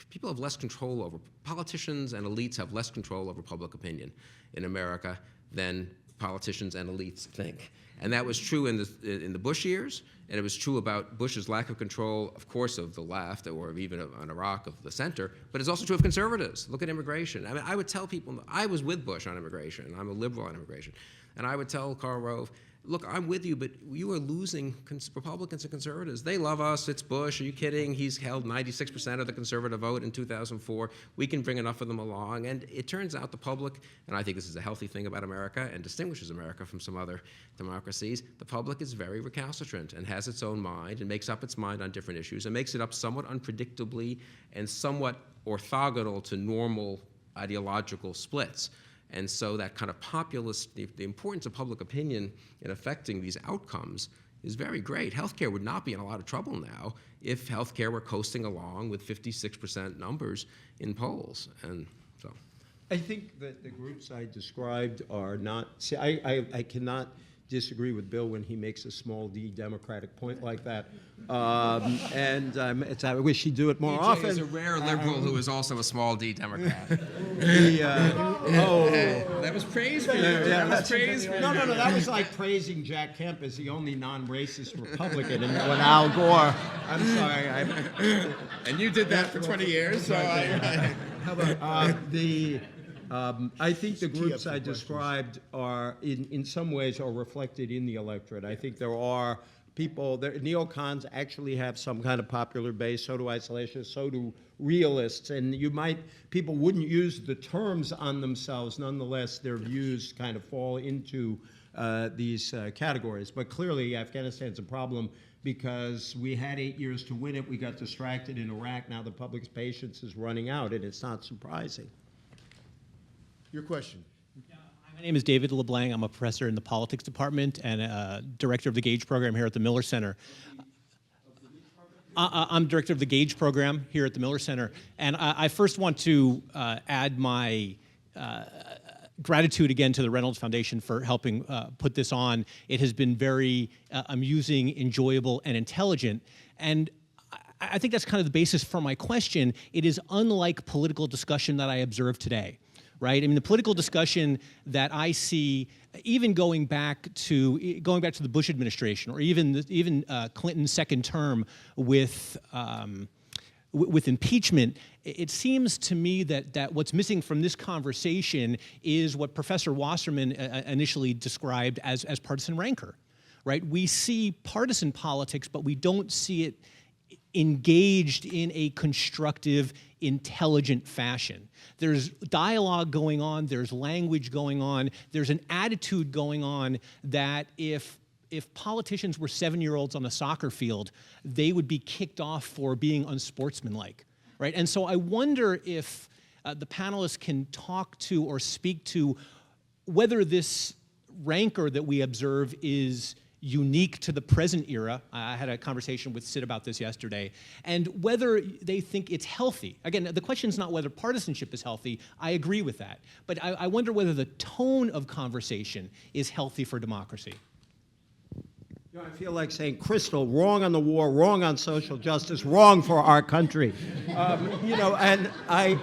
people have less control over, politicians and elites have less control over public opinion in America than politicians and elites think. And that was true in the Bush years, and it was true about Bush's lack of control, of course, of the left, or even on Iraq, of the center, but it's also true of conservatives. Look at immigration. I mean, I would tell people, I was with Bush on immigration, I'm a liberal on immigration, and I would tell Karl Rove, look, I'm with you, but you are losing Republicans and conservatives. They love us, it's Bush, are you kidding? He's held 96% of the conservative vote in 2004. We can bring enough of them along. And it turns out the public, and I think this is a healthy thing about America and distinguishes America from some other democracies, the public is very recalcitrant and has its own mind and makes up its mind on different issues and makes it up somewhat unpredictably and somewhat orthogonal to normal ideological splits. And so that kind of populist, the importance of public opinion in affecting these outcomes is very great. Healthcare would not be in a lot of trouble now if healthcare were coasting along with 56% numbers in polls. And so, I think that the groups I described are not, see, I cannot disagree with Bill when he makes a small d Democratic point like that. I wish he'd do it more often. is a rare liberal who is also a small d Democrat. That was praise for you. That was praise for you. No, that was like praising Jack Kemp as the only non-racist Republican when Al Gore. I'm sorry. And you did that for 20 years, so How about I think the groups I described are, in some ways, are reflected in the electorate. I think there are people, neocons actually have some kind of popular base, so do isolationists, so do realists, and people wouldn't use the terms on themselves. Nonetheless, their views kind of fall into these categories. But clearly, Afghanistan's a problem because we had 8 years to win it. We got distracted in Iraq. Now the public's patience is running out, and it's not surprising. Your question. My name is David LeBlanc. I'm a professor in the politics department and director of the Gage program here at the Miller Center. I'm director of the Gage program here at the Miller Center. And I first want to add my gratitude again to the Reynolds Foundation for helping put this on. It has been very amusing, enjoyable, and intelligent. And I think that's kind of the basis for my question. It is unlike political discussion that I observed today. Right? I mean, the political discussion that I see, even going back to the Bush administration, or even Clinton's second term with impeachment, it seems to me that what's missing from this conversation is what Professor Wasserman initially described as partisan rancor. Right? We see partisan politics, but we don't see it engaged in a constructive, intelligent fashion. There's dialogue going on, there's language going on, there's an attitude going on that if politicians were 7-year-olds on a soccer field, they would be kicked off for being unsportsmanlike, right? And so I wonder if the panelists can talk to or speak to whether this rancor that we observe is unique to the present era. I had a conversation with Sid about this yesterday, and whether they think it's healthy. Again, the question is not whether partisanship is healthy. I agree with that. But I wonder whether the tone of conversation is healthy for democracy. You know, I feel like saying, Kristol, wrong on the war, wrong on social justice, wrong for our country. And I...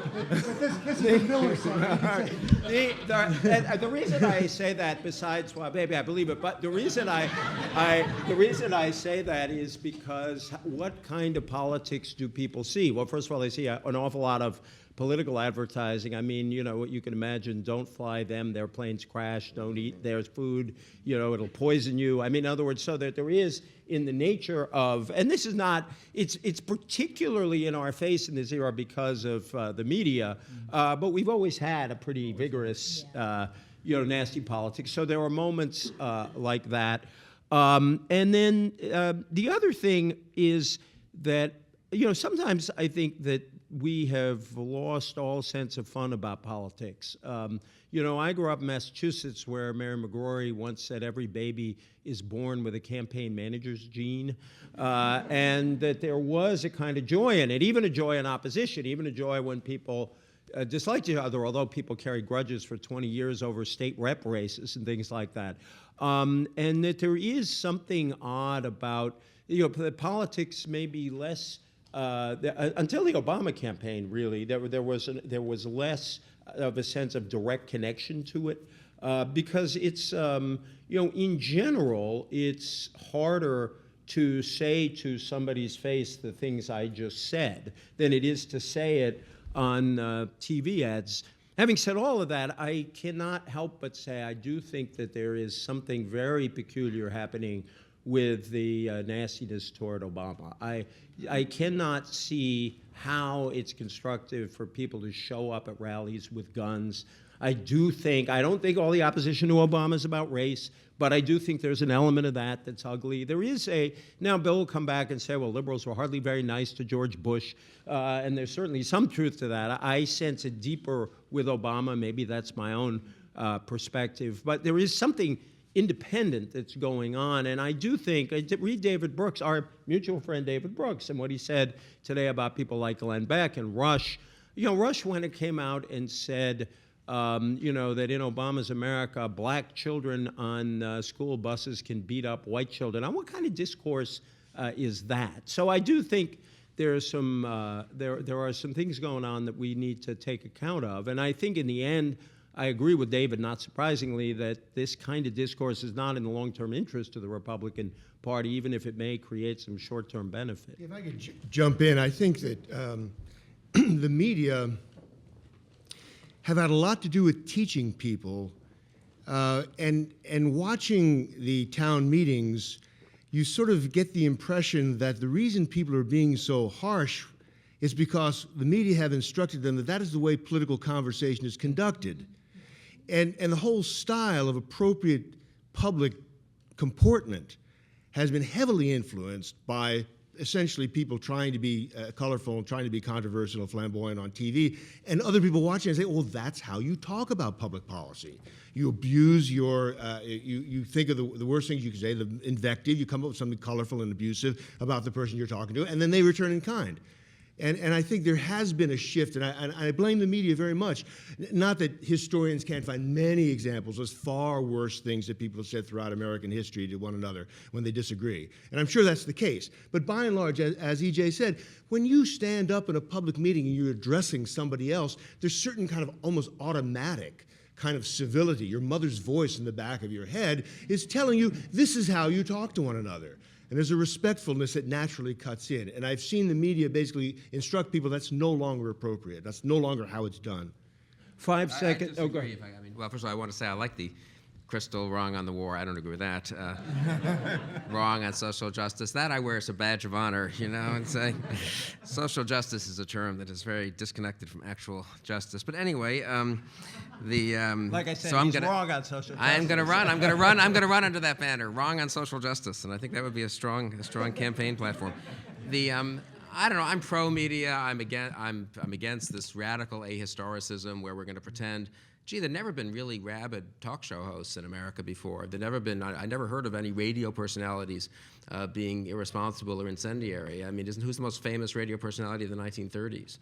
This is Miller Center. The reason I say that, besides, well, maybe I believe it, but the reason I say that is because what kind of politics do people see? Well, first of all, they see an awful lot of political advertising. I mean, what you can imagine, don't fly them, their planes crash, don't eat their food, it'll poison you. I mean, in other words, so that there is, in the nature of, and this is not, it's particularly in our face in this era because of the media, but we've always had a pretty vigorous, nasty politics. So there are moments like that. And then the other thing is that, sometimes I think that we have lost all sense of fun about politics. I grew up in Massachusetts where Mary McGrory once said every baby is born with a campaign manager's gene, and that there was a kind of joy in it, even a joy in opposition, even a joy when people disliked each other, although people carried grudges for 20 years over state rep races and things like that. And that there is something odd about, politics may be less until the Obama campaign, really, there was less of a sense of direct connection to it, because it's, in general, it's harder to say to somebody's face the things I just said than it is to say it on TV ads. Having said all of that, I cannot help but say I do think that there is something very peculiar happening with the nastiness toward Obama. I cannot see how it's constructive for people to show up at rallies with guns. I don't think all the opposition to Obama is about race, but I do think there's an element of that that's ugly. There is now Bill will come back and say, well, liberals were hardly very nice to George Bush, and there's certainly some truth to that. I sense it deeper with Obama. Maybe that's my own perspective, but there is something independent that's going on, and I do think, I read David Brooks, our mutual friend David Brooks, and what he said today about people like Glenn Beck and Rush. Rush, when it came out and said, that in Obama's America, black children on school buses can beat up white children. What kind of discourse is that? So I do think there are some things going on that we need to take account of, and I think in the end, I agree with David, not surprisingly, that this kind of discourse is not in the long-term interest of the Republican Party, even if it may create some short-term benefit. If I could jump in, I think that the media have had a lot to do with teaching people, and watching the town meetings, you sort of get the impression that the reason people are being so harsh is because the media have instructed them that that is the way political conversation is conducted. And the whole style of appropriate public comportment has been heavily influenced by essentially people trying to be colorful and trying to be controversial and flamboyant on TV, and other people watching and say, well, that's how you talk about public policy. You abuse you think of the worst things you can say, the invective, you come up with something colorful and abusive about the person you're talking to, and then they return in kind. And I think there has been a shift, and I blame the media very much. Not that historians can't find many examples of far worse things that people have said throughout American history to one another when they disagree. And I'm sure that's the case. But by and large, as EJ said, when you stand up in a public meeting and you're addressing somebody else, there's certain kind of almost automatic kind of civility. Your mother's voice in the back of your head is telling you this is how you talk to one another. And there's a respectfulness that naturally cuts in. And I've seen the media basically instruct people that's no longer appropriate. That's no longer how it's done. 5 seconds. I disagree. Well, first of all, I want to say I like the Kristol wrong on the war. I don't agree with that. Wrong on social justice. That I wear as a badge of honor, and say social justice is a term that is very disconnected from actual justice. But anyway, like I said, so he's wrong on social justice. I'm going to run under that banner. Wrong on social justice, and I think that would be a strong campaign platform. I don't know. I'm pro-media. I'm against this radical ahistoricism where we're going to pretend. Gee, there've never been really rabid talk show hosts in America before. There've never been. I never heard of any radio personalities being irresponsible or incendiary. I mean, who's the most famous radio personality of the 1930s?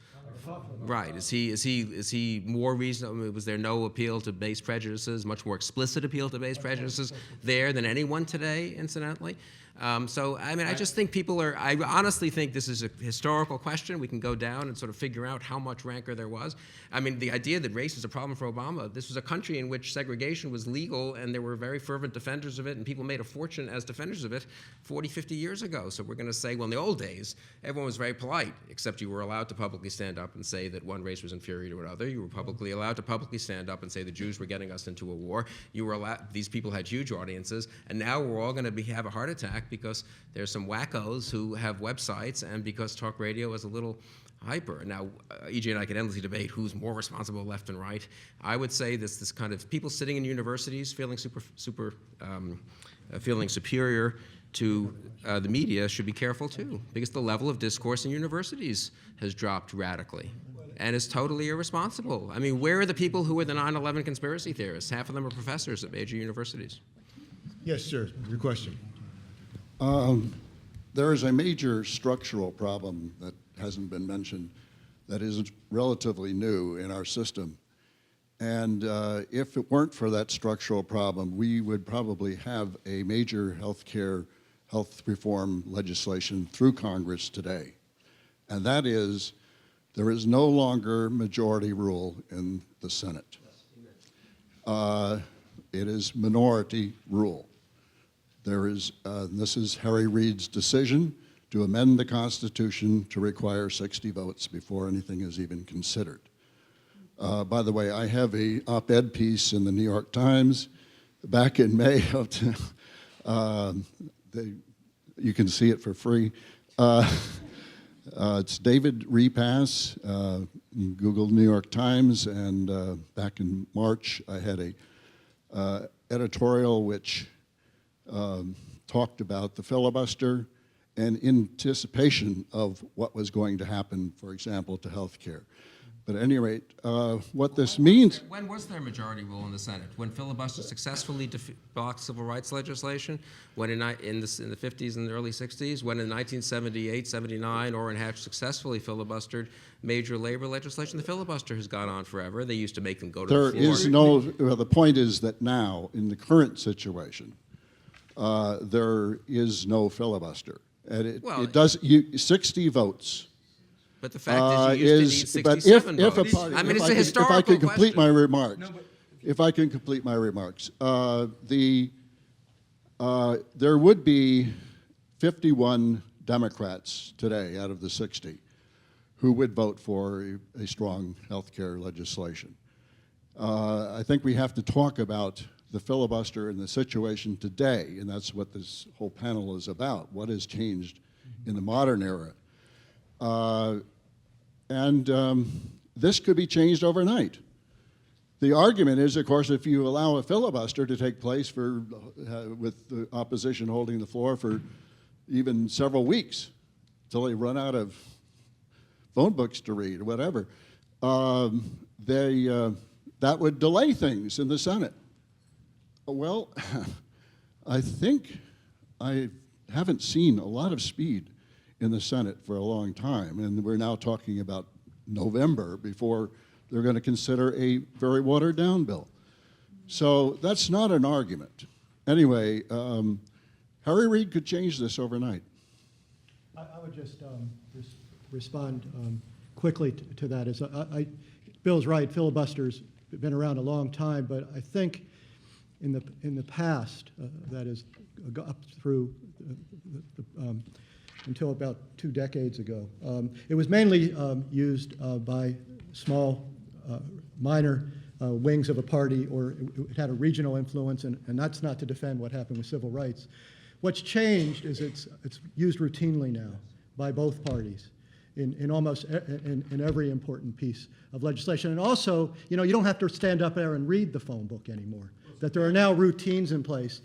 Right. Is he more reasonable? Was there no appeal to base prejudices? Much more explicit appeal to base prejudices there than anyone today, incidentally. I just think I honestly think this is a historical question. We can go down and sort of figure out how much rancor there was. I mean, the idea that race is a problem for Obama, this was a country in which segregation was legal and there were very fervent defenders of it, and people made a fortune as defenders of it 40, 50 years ago. So we're going to say, well, in the old days, everyone was very polite, except you were allowed to publicly stand up and say that one race was inferior to another. You were publicly allowed to publicly stand up and say the Jews were getting us into a war. These people had huge audiences, and now we're all going to have a heart attack because there's some wackos who have websites and because talk radio is a little hyper. Now, EJ and I could endlessly debate who's more responsible, left and right. I would say this kind of people sitting in universities feeling feeling superior to the media should be careful too, because the level of discourse in universities has dropped radically and is totally irresponsible. I mean, where are the people who are the 9/11 conspiracy theorists? Half of them are professors at major universities. Yes, sir. Your question. There is a major structural problem that hasn't been mentioned that is relatively new in our system. And if it weren't for that structural problem, we would probably have a major health reform legislation through Congress today. and that is there is no longer majority rule in the Senate. It is minority rule. There is, this is Harry Reid's decision to amend the Constitution to require 60 votes before anything is even considered. By the way, I have an op-ed piece in the New York Times back in May of, you can see it for free. It's David Repass, Google New York Times, and back in March I had a editorial which talked about the filibuster and in anticipation of what was going to happen, for example, to health care. But at any rate, what this means... When was there a majority rule in the Senate? When filibuster successfully blocked civil rights legislation? When in the 50s and the early 60s? When in 1978, 79, Orrin Hatch successfully filibustered major labor legislation? The filibuster has gone on forever. They used to make them go to the floor. There is no... Well, the point is that now, in the current situation, there is no filibuster. And it does... 60 votes... But the fact is, you used to need 67 votes. I mean, it's a historical question. If I can complete my remarks, there would be 51 Democrats today out of the 60 who would vote for a strong health care legislation. I think we have to talk about the filibuster and the situation today, and that's what this whole panel is about. What has changed in the modern era? This could be changed overnight. The argument is, of course, if you allow a filibuster to take place with the opposition holding the floor for even several weeks until they run out of phone books to read or whatever, that would delay things in the Senate. Well, I think I haven't seen a lot of speed in the Senate for a long time, and we're now talking about November before they're going to consider a very watered-down bill. So that's not an argument. Anyway, Harry Reid could change this overnight. I would just respond quickly to that. Bill's right, filibusters have been around a long time, but I think in the past, that is up through until about 2 decades ago. It was mainly used by small, minor wings of a party, or it had a regional influence, and that's not to defend what happened with civil rights. What's changed is it's used routinely now by both parties in almost in every important piece of legislation. And also, you don't have to stand up there and read the phone book anymore. That there are now routines in place.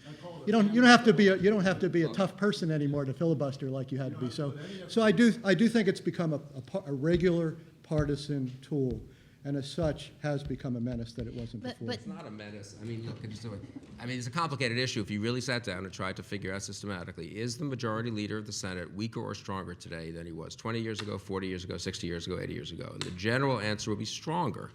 You don't have to be a tough person anymore to filibuster like you had to be. So I do think it's become a regular partisan tool, and as such has become a menace that it wasn't before. It's not a menace. I mean, look, it's a complicated issue. If you really sat down and tried to figure out systematically, is the majority leader of the Senate weaker or stronger today than he was 20 years ago, 40 years ago, 60 years ago, 80 years ago? And the general answer would be stronger.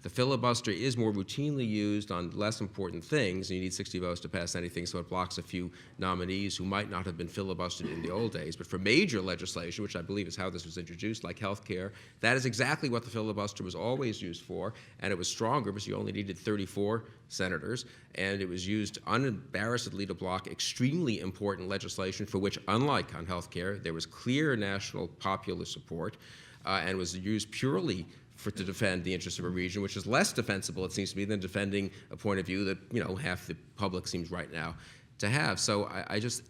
The filibuster is more routinely used on less important things, and you need 60 votes to pass anything, so it blocks a few nominees who might not have been filibustered in the old days. But for major legislation, which I believe is how this was introduced, like health care, that is exactly what the filibuster was always used for, and it was stronger because you only needed 34 senators, and it was used unembarrassedly to block extremely important legislation for which, unlike on health care, there was clear national popular support, and was used purely to defend the interests of a region, which is less defensible, it seems to me, than defending a point of view that half the public seems right now to have. So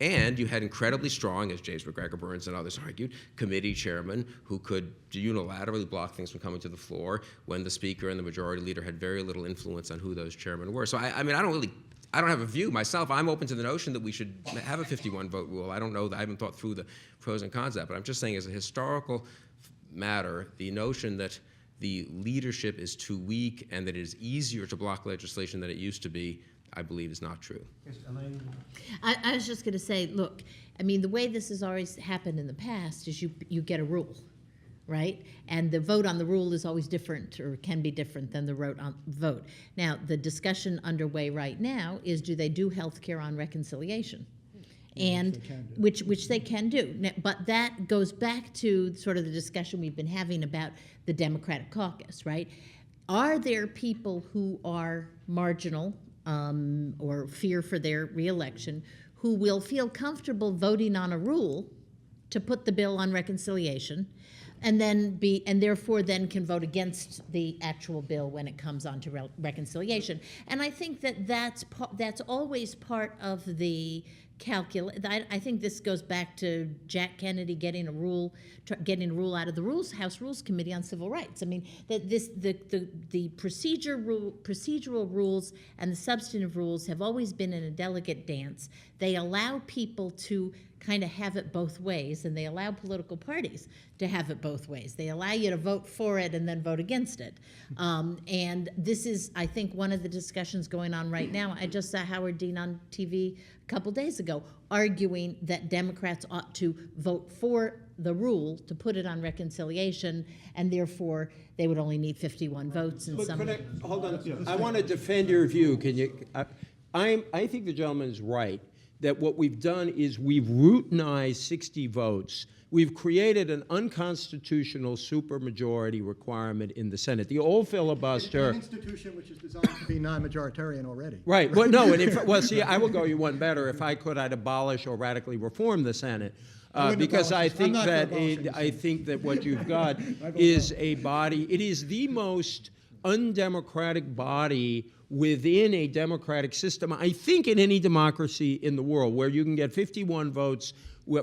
and you had incredibly strong, as James McGregor Burns and others argued, committee chairmen who could unilaterally block things from coming to the floor when the speaker and the majority leader had very little influence on who those chairmen were. So I don't have a view myself. I'm open to the notion that we should have a 51 vote rule. I don't know, I haven't thought through the pros and cons of that, but I'm just saying as a historical matter, the notion that the leadership is too weak and that it is easier to block legislation than it used to be, I believe is not true. Yes, Elaine? I was just going to say, look, I mean, the way this has always happened in the past is you get a rule, right? And the vote on the rule is always different, or can be different than the vote. Now, the discussion underway right now is, do they do health care on reconciliation? and which they can do. But that goes back to sort of the discussion we've been having about the Democratic caucus, right? Are there people who are marginal or fear for their reelection who will feel comfortable voting on a rule to put the bill on reconciliation, and therefore then can vote against the actual bill when it comes on to reconciliation? And I think that's always part of the calculus. I think this goes back to Jack Kennedy getting a rule out of the House Rules Committee on Civil Rights. I mean, that the procedural rules and the substantive rules have always been in a delicate dance. They allow people to kind of have it both ways, and they allow political parties to have it both ways. They allow you to vote for it and then vote against it. And this is, I think, one of the discussions going on right now. I just saw Howard Dean on TV a couple days ago arguing that Democrats ought to vote for the rule to put it on reconciliation, and therefore they would only need 51 votes. And Hold on. I want to defend your view. Can you? I think the gentleman is right that what we've done is we've routinized 60 votes. We've created an unconstitutional supermajority requirement in the Senate. The old filibuster. An institution which is designed to be non-majoritarian already. Right. Well, no. And see, I will go you one better. If I could, I'd abolish or radically reform the Senate. Because I think that what you've got is a body. It is the most undemocratic body within a democratic system, I think, in any democracy in the world, where you can get 51 votes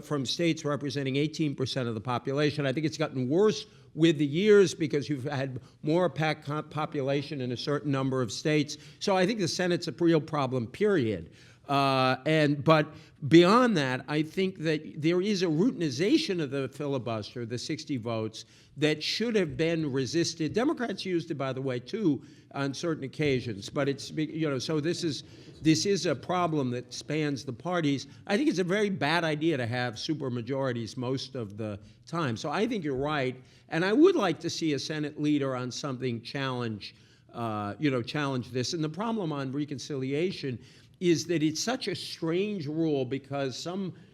from states representing 18% of the population. I think it's gotten worse with the years because you've had more packed population in a certain number of states. So I think the Senate's a real problem, period. But beyond that, I think that there is a routinization of the filibuster, the 60 votes, that should have been resisted. Democrats used it, by the way, too, on certain occasions. But it's, so this is a problem that spans the parties. I think it's a very bad idea to have supermajorities most of the time. So I think you're right, and I would like to see a Senate leader on something challenge this. And the problem on reconciliation is that it's such a strange rule because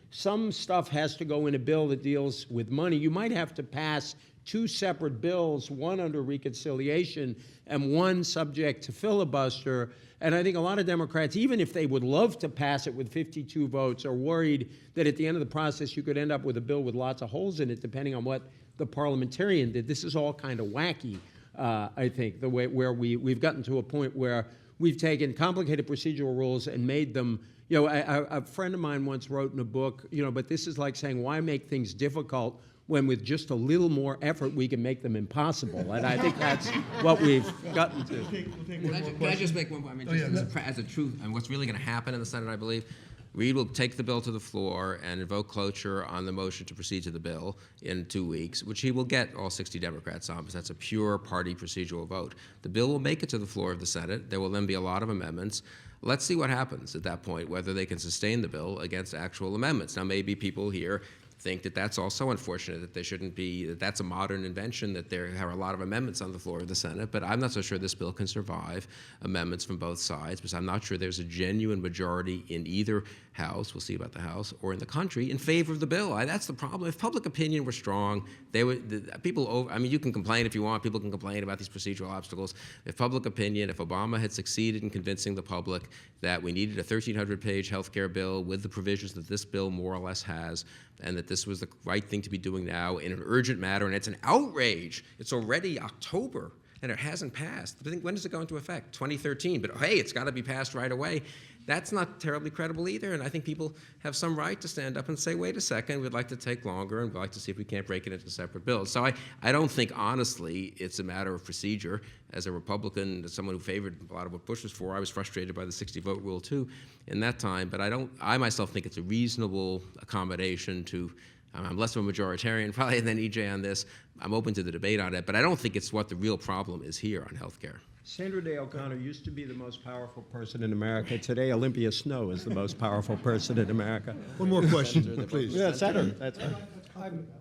some stuff has to go in a bill that deals with money. You might have to pass two separate bills, one under reconciliation and one subject to filibuster. And I think a lot of Democrats, even if they would love to pass it with 52 votes, are worried that at the end of the process you could end up with a bill with lots of holes in it, depending on what the parliamentarian did. This is all kind of wacky, I think, the way where we've gotten to a point where we've taken complicated procedural rules and made them, a friend of mine once wrote in a book, but this is like saying, why make things difficult when with just a little more effort we can make them impossible? And I think that's what we've gotten to. Can I just make one point? I mean, as a truth, and what's really going to happen in the Senate, I believe, Reid will take the bill to the floor and invoke cloture on the motion to proceed to the bill in 2 weeks, which he will get all 60 Democrats on, because that's a pure party procedural vote. The bill will make it to the floor of the Senate. There will then be a lot of amendments. Let's see what happens at that point, whether they can sustain the bill against actual amendments. Now, maybe people here think that that's also unfortunate, that they shouldn't be, that that's a modern invention, that there are a lot of amendments on the floor of the Senate, but I'm not so sure this bill can survive amendments from both sides, because I'm not sure there's a genuine majority in either House, we'll see about the House, or in the country in favor of the bill. That's the problem. If public opinion were strong, they would, you can complain if you want, people can complain about these procedural obstacles. If public opinion, if Obama had succeeded in convincing the public that we needed a 1,300-page health care bill with the provisions that this bill more or less has, and that this was the right thing to be doing now in an urgent matter, and it's an outrage. It's already October, and it hasn't passed. When does it go into effect? 2013, but hey, it's got to be passed right away. That's not terribly credible either, and I think people have some right to stand up and say, wait a second, we'd like to take longer, and we'd like to see if we can't break it into separate bills. So I don't think, honestly, it's a matter of procedure. As a Republican, as someone who favored a lot of what Bush was for, I was frustrated by the 60-vote rule, too, in that time. But I myself think it's a reasonable accommodation to, I'm less of a majoritarian probably than EJ on this. I'm open to the debate on it, but I don't think it's what the real problem is here on health care. Sandra Day O'Connor used to be the most powerful person in America. Today, Olympia Snowe is the most powerful person in America. One more question, please. Yeah, Senator. That's right.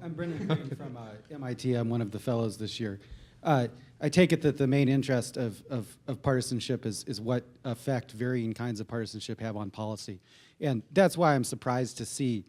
I'm Brendan Green from MIT. I'm one of the fellows this year. I take it that the main interest of partisanship is what effect varying kinds of partisanship have on policy. And that's why I'm surprised to see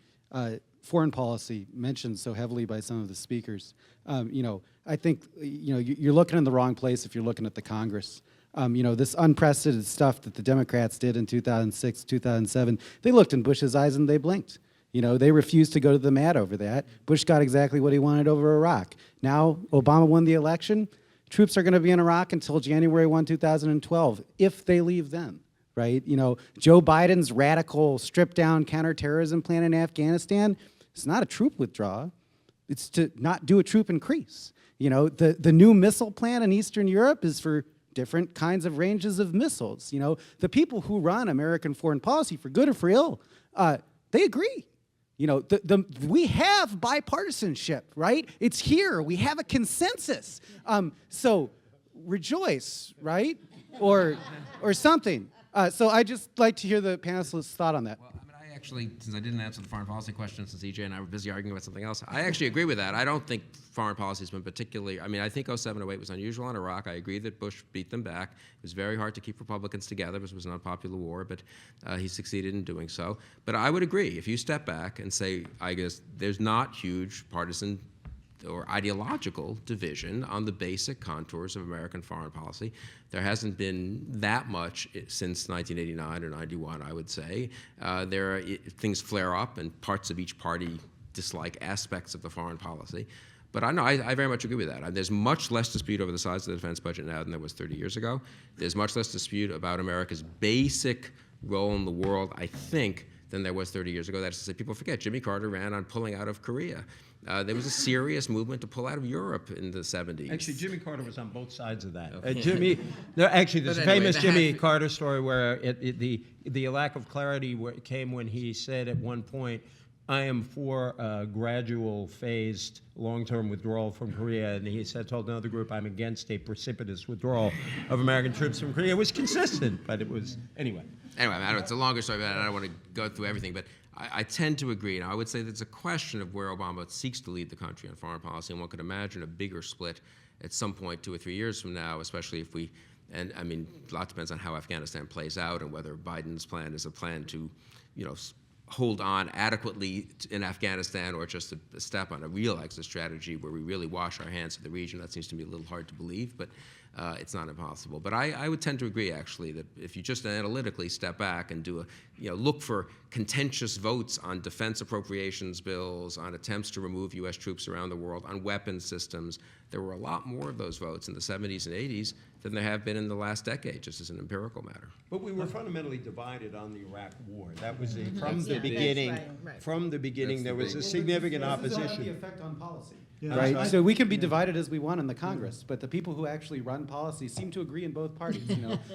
foreign policy mentioned so heavily by some of the speakers. I think you're looking in the wrong place if you're looking at the Congress. This unprecedented stuff that the Democrats did in 2006, 2007, they looked in Bush's eyes and they blinked. They refused to go to the mat over that. Bush got exactly what he wanted over Iraq. Now, Obama won the election. Troops are going to be in Iraq until January 1, 2012, if they leave then, right? Joe Biden's radical stripped-down counterterrorism plan in Afghanistan, it's not a troop withdrawal. It's to not do a troop increase. The new missile plan in Eastern Europe is for different kinds of ranges of missiles. The people who run American foreign policy, for good or for ill, they agree. We have bipartisanship, right? It's here. We have a consensus. So rejoice, right? Or something. So I just like to hear the panelists' thought on that. Well, I actually, since I didn't answer the foreign policy question, since EJ and I were busy arguing about something else, I actually agree with that. I don't think foreign policy has been particularly, I think 07, 08 was unusual in Iraq. I agree that Bush beat them back. It was very hard to keep Republicans together because it was an unpopular war, but he succeeded in doing so. But I would agree, if you step back and say, I guess there's not huge partisan or ideological division on the basic contours of American foreign policy. There hasn't been that much since 1989 or 91, I would say. Things flare up and parts of each party dislike aspects of the foreign policy. But I very much agree with that. There's much less dispute over the size of the defense budget now than there was 30 years ago. There's much less dispute about America's basic role in the world, I think, than there was 30 years ago. That is to say, people forget, Jimmy Carter ran on pulling out of Korea. There was a serious movement to pull out of Europe in the 70s. Actually, Jimmy Carter was on both sides of that. Okay. There's a anyway, famous Jimmy Carter story where the lack of clarity came when he said at one point, I am for a gradual, phased, long-term withdrawal from Korea. And he told another group, I'm against a precipitous withdrawal of American troops from Korea. It was consistent, but it was, anyway. Anyway, it's a longer story, but I don't want to go through everything. But I tend to agree. And I would say that it's a question of where Obama seeks to lead the country on foreign policy. And one could imagine a bigger split at some point 2 or 3 years from now, especially if a lot depends on how Afghanistan plays out and whether Biden's plan is a plan to, hold on adequately in Afghanistan or just a step on a real exit strategy where we really wash our hands of the region. That seems to me a little hard to believe, but it's not impossible. But I would tend to agree, actually, that if you just analytically step back and look for contentious votes on defense appropriations bills, on attempts to remove U.S. troops around the world, on weapons systems, there were a lot more of those votes in the 70s and 80s than there have been in the last decade, just as an empirical matter. But we were fundamentally divided on the Iraq War. That was from the beginning. Right. From the beginning, there was a significant The opposition. effect on policy. Yeah, Right. So we can be divided as we want in the Congress, but the people who actually run policy seem to agree in both parties.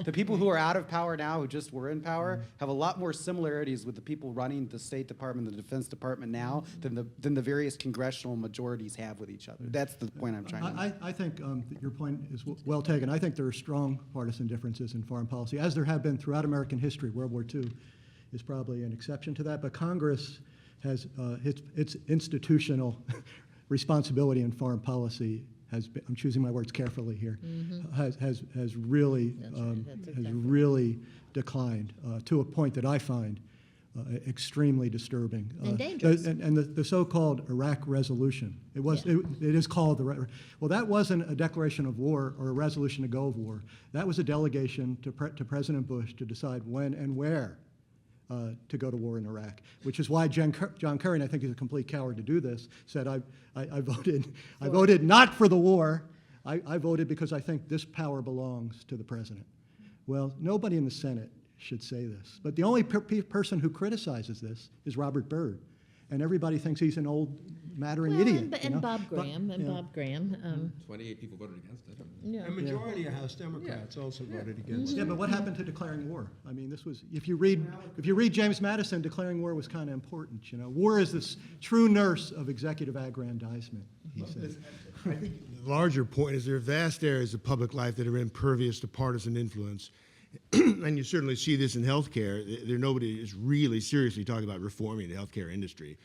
The people who are out of power now, who just were in power, have a lot more similarities with the people running the State Department, the Defense Department now, than the various congressional majorities have with each other. That's the point I'm trying to make. I think that your point is well taken. I think there are strong partisan differences in foreign policy, as there have been throughout American history. World War II is probably an exception to that, but Congress has its institutional responsibility in foreign policy has been, I'm choosing my words carefully here, has really really declined to a point that I find extremely disturbing. And dangerous. And the so-called Iraq resolution, it is called well, that wasn't a declaration of war or a resolution to go of war. That was a delegation to President Bush to decide when and where to go to war in Iraq, which is why John Kerry, and I think he's a complete coward to do this, said I voted not for the war. I voted because I think this power belongs to the president. Well, nobody in the Senate should say this, but the only person who criticizes this is Robert Byrd, and everybody thinks he's an old mattering idiot. And Bob Graham. 28 people voted against it. Yeah. A majority of House Democrats also voted against it. Yeah, but what happened to declaring war? I mean, this was, if you read James Madison, declaring war was kind of important. War is this true nurse of executive aggrandizement, he said. I think the larger point is there are vast areas of public life that are impervious to partisan influence. And you certainly see this in healthcare. Nobody is really seriously talking about reforming the healthcare industry.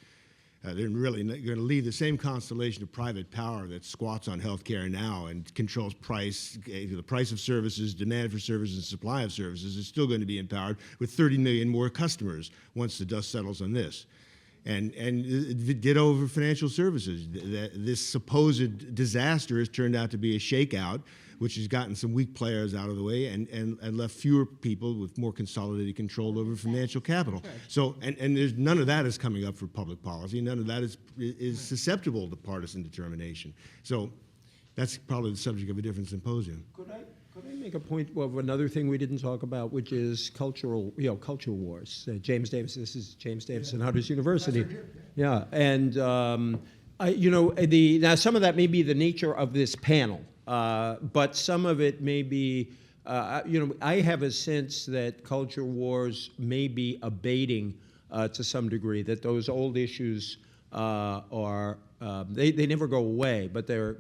They're really going to leave the same constellation of private power that squats on healthcare now and controls price, the price of services, demand for services, and supply of services is still going to be empowered with 30 million more customers once the dust settles on this. And ditto over financial services. This supposed disaster has turned out to be a shakeout, which has gotten some weak players out of the way and left fewer people with more consolidated control over financial capital. So, and there's none of that is coming up for public policy. None of that is susceptible to partisan determination. So that's probably the subject of a different symposium. Could I make a point of another thing we didn't talk about, which is cultural wars? James Davis, this is James Davis and Hunters University. Yeah, and now some of that may be the nature of this panel, but some of it may be, I have a sense that culture wars may be abating to some degree, that those old issues they never go away, but they're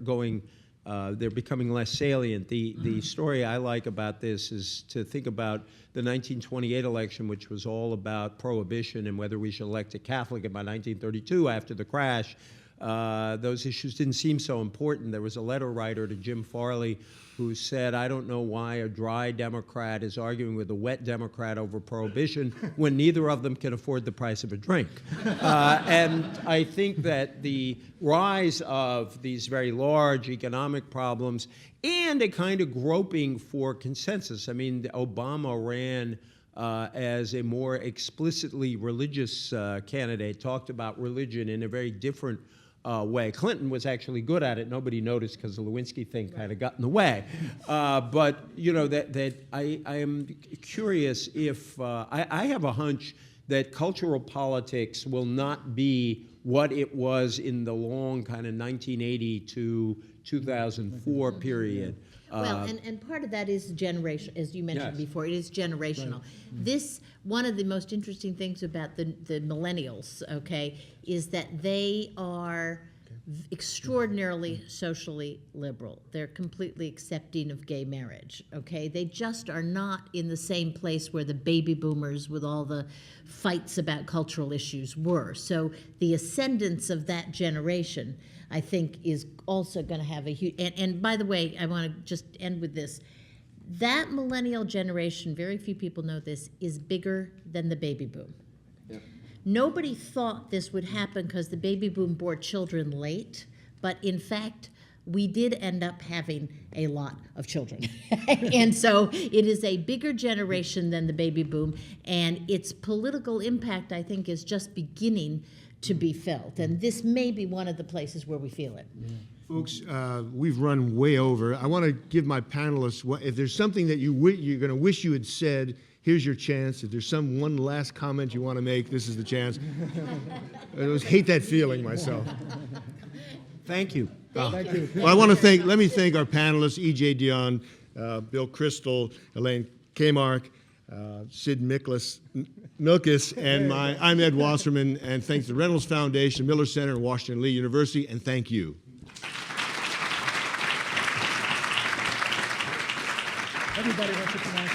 becoming less salient. The story I like about this is to think about the 1928 election, which was all about prohibition and whether we should elect a Catholic. And by 1932, after the crash, those issues didn't seem so important. There was a letter writer to Jim Farley who said, I don't know why a dry Democrat is arguing with a wet Democrat over prohibition when neither of them can afford the price of a drink. And I think that the rise of these very large economic problems and a kind of groping for consensus. I mean, Obama ran as a more explicitly religious candidate, talked about religion in a very different way. Clinton was actually good at it. Nobody noticed because the Lewinsky thing kind of got in the way. But I am curious if I have a hunch that cultural politics will not be what it was in the long kind of 1980 to 2004 period. Well, and part of that is generation, as you mentioned before. It is generational. This, one of the most interesting things about the millennials, okay, is that they are extraordinarily socially liberal. They're completely accepting of gay marriage, okay? They just are not in the same place where the baby boomers with all the fights about cultural issues were. So the ascendance of that generation, I think, is also going to have a huge, and by the way, I want to just end with this. That millennial generation, very few people know this, is bigger than the baby boom. Yeah. Nobody thought this would happen because the baby boom bore children late, but in fact, we did end up having a lot of children. And so it is a bigger generation than the baby boom, and its political impact, I think, is just beginning to be felt. And this may be one of the places where we feel it. Yeah. Folks, we've run way over. I want to give my panelists, if there's something that you're going to wish you had said, here's your chance. If there's one last comment you want to make, this is the chance. I always hate that feeling myself. Thank you. Thank you. Well, let me thank our panelists, E.J. Dionne, Bill Kristol, Elaine Kamarck, Sid Milkis, and I'm Ed Wasserman, and thanks to the Reynolds Foundation, Miller Center, and Washington Lee University, and thank you. Everybody wants to come out.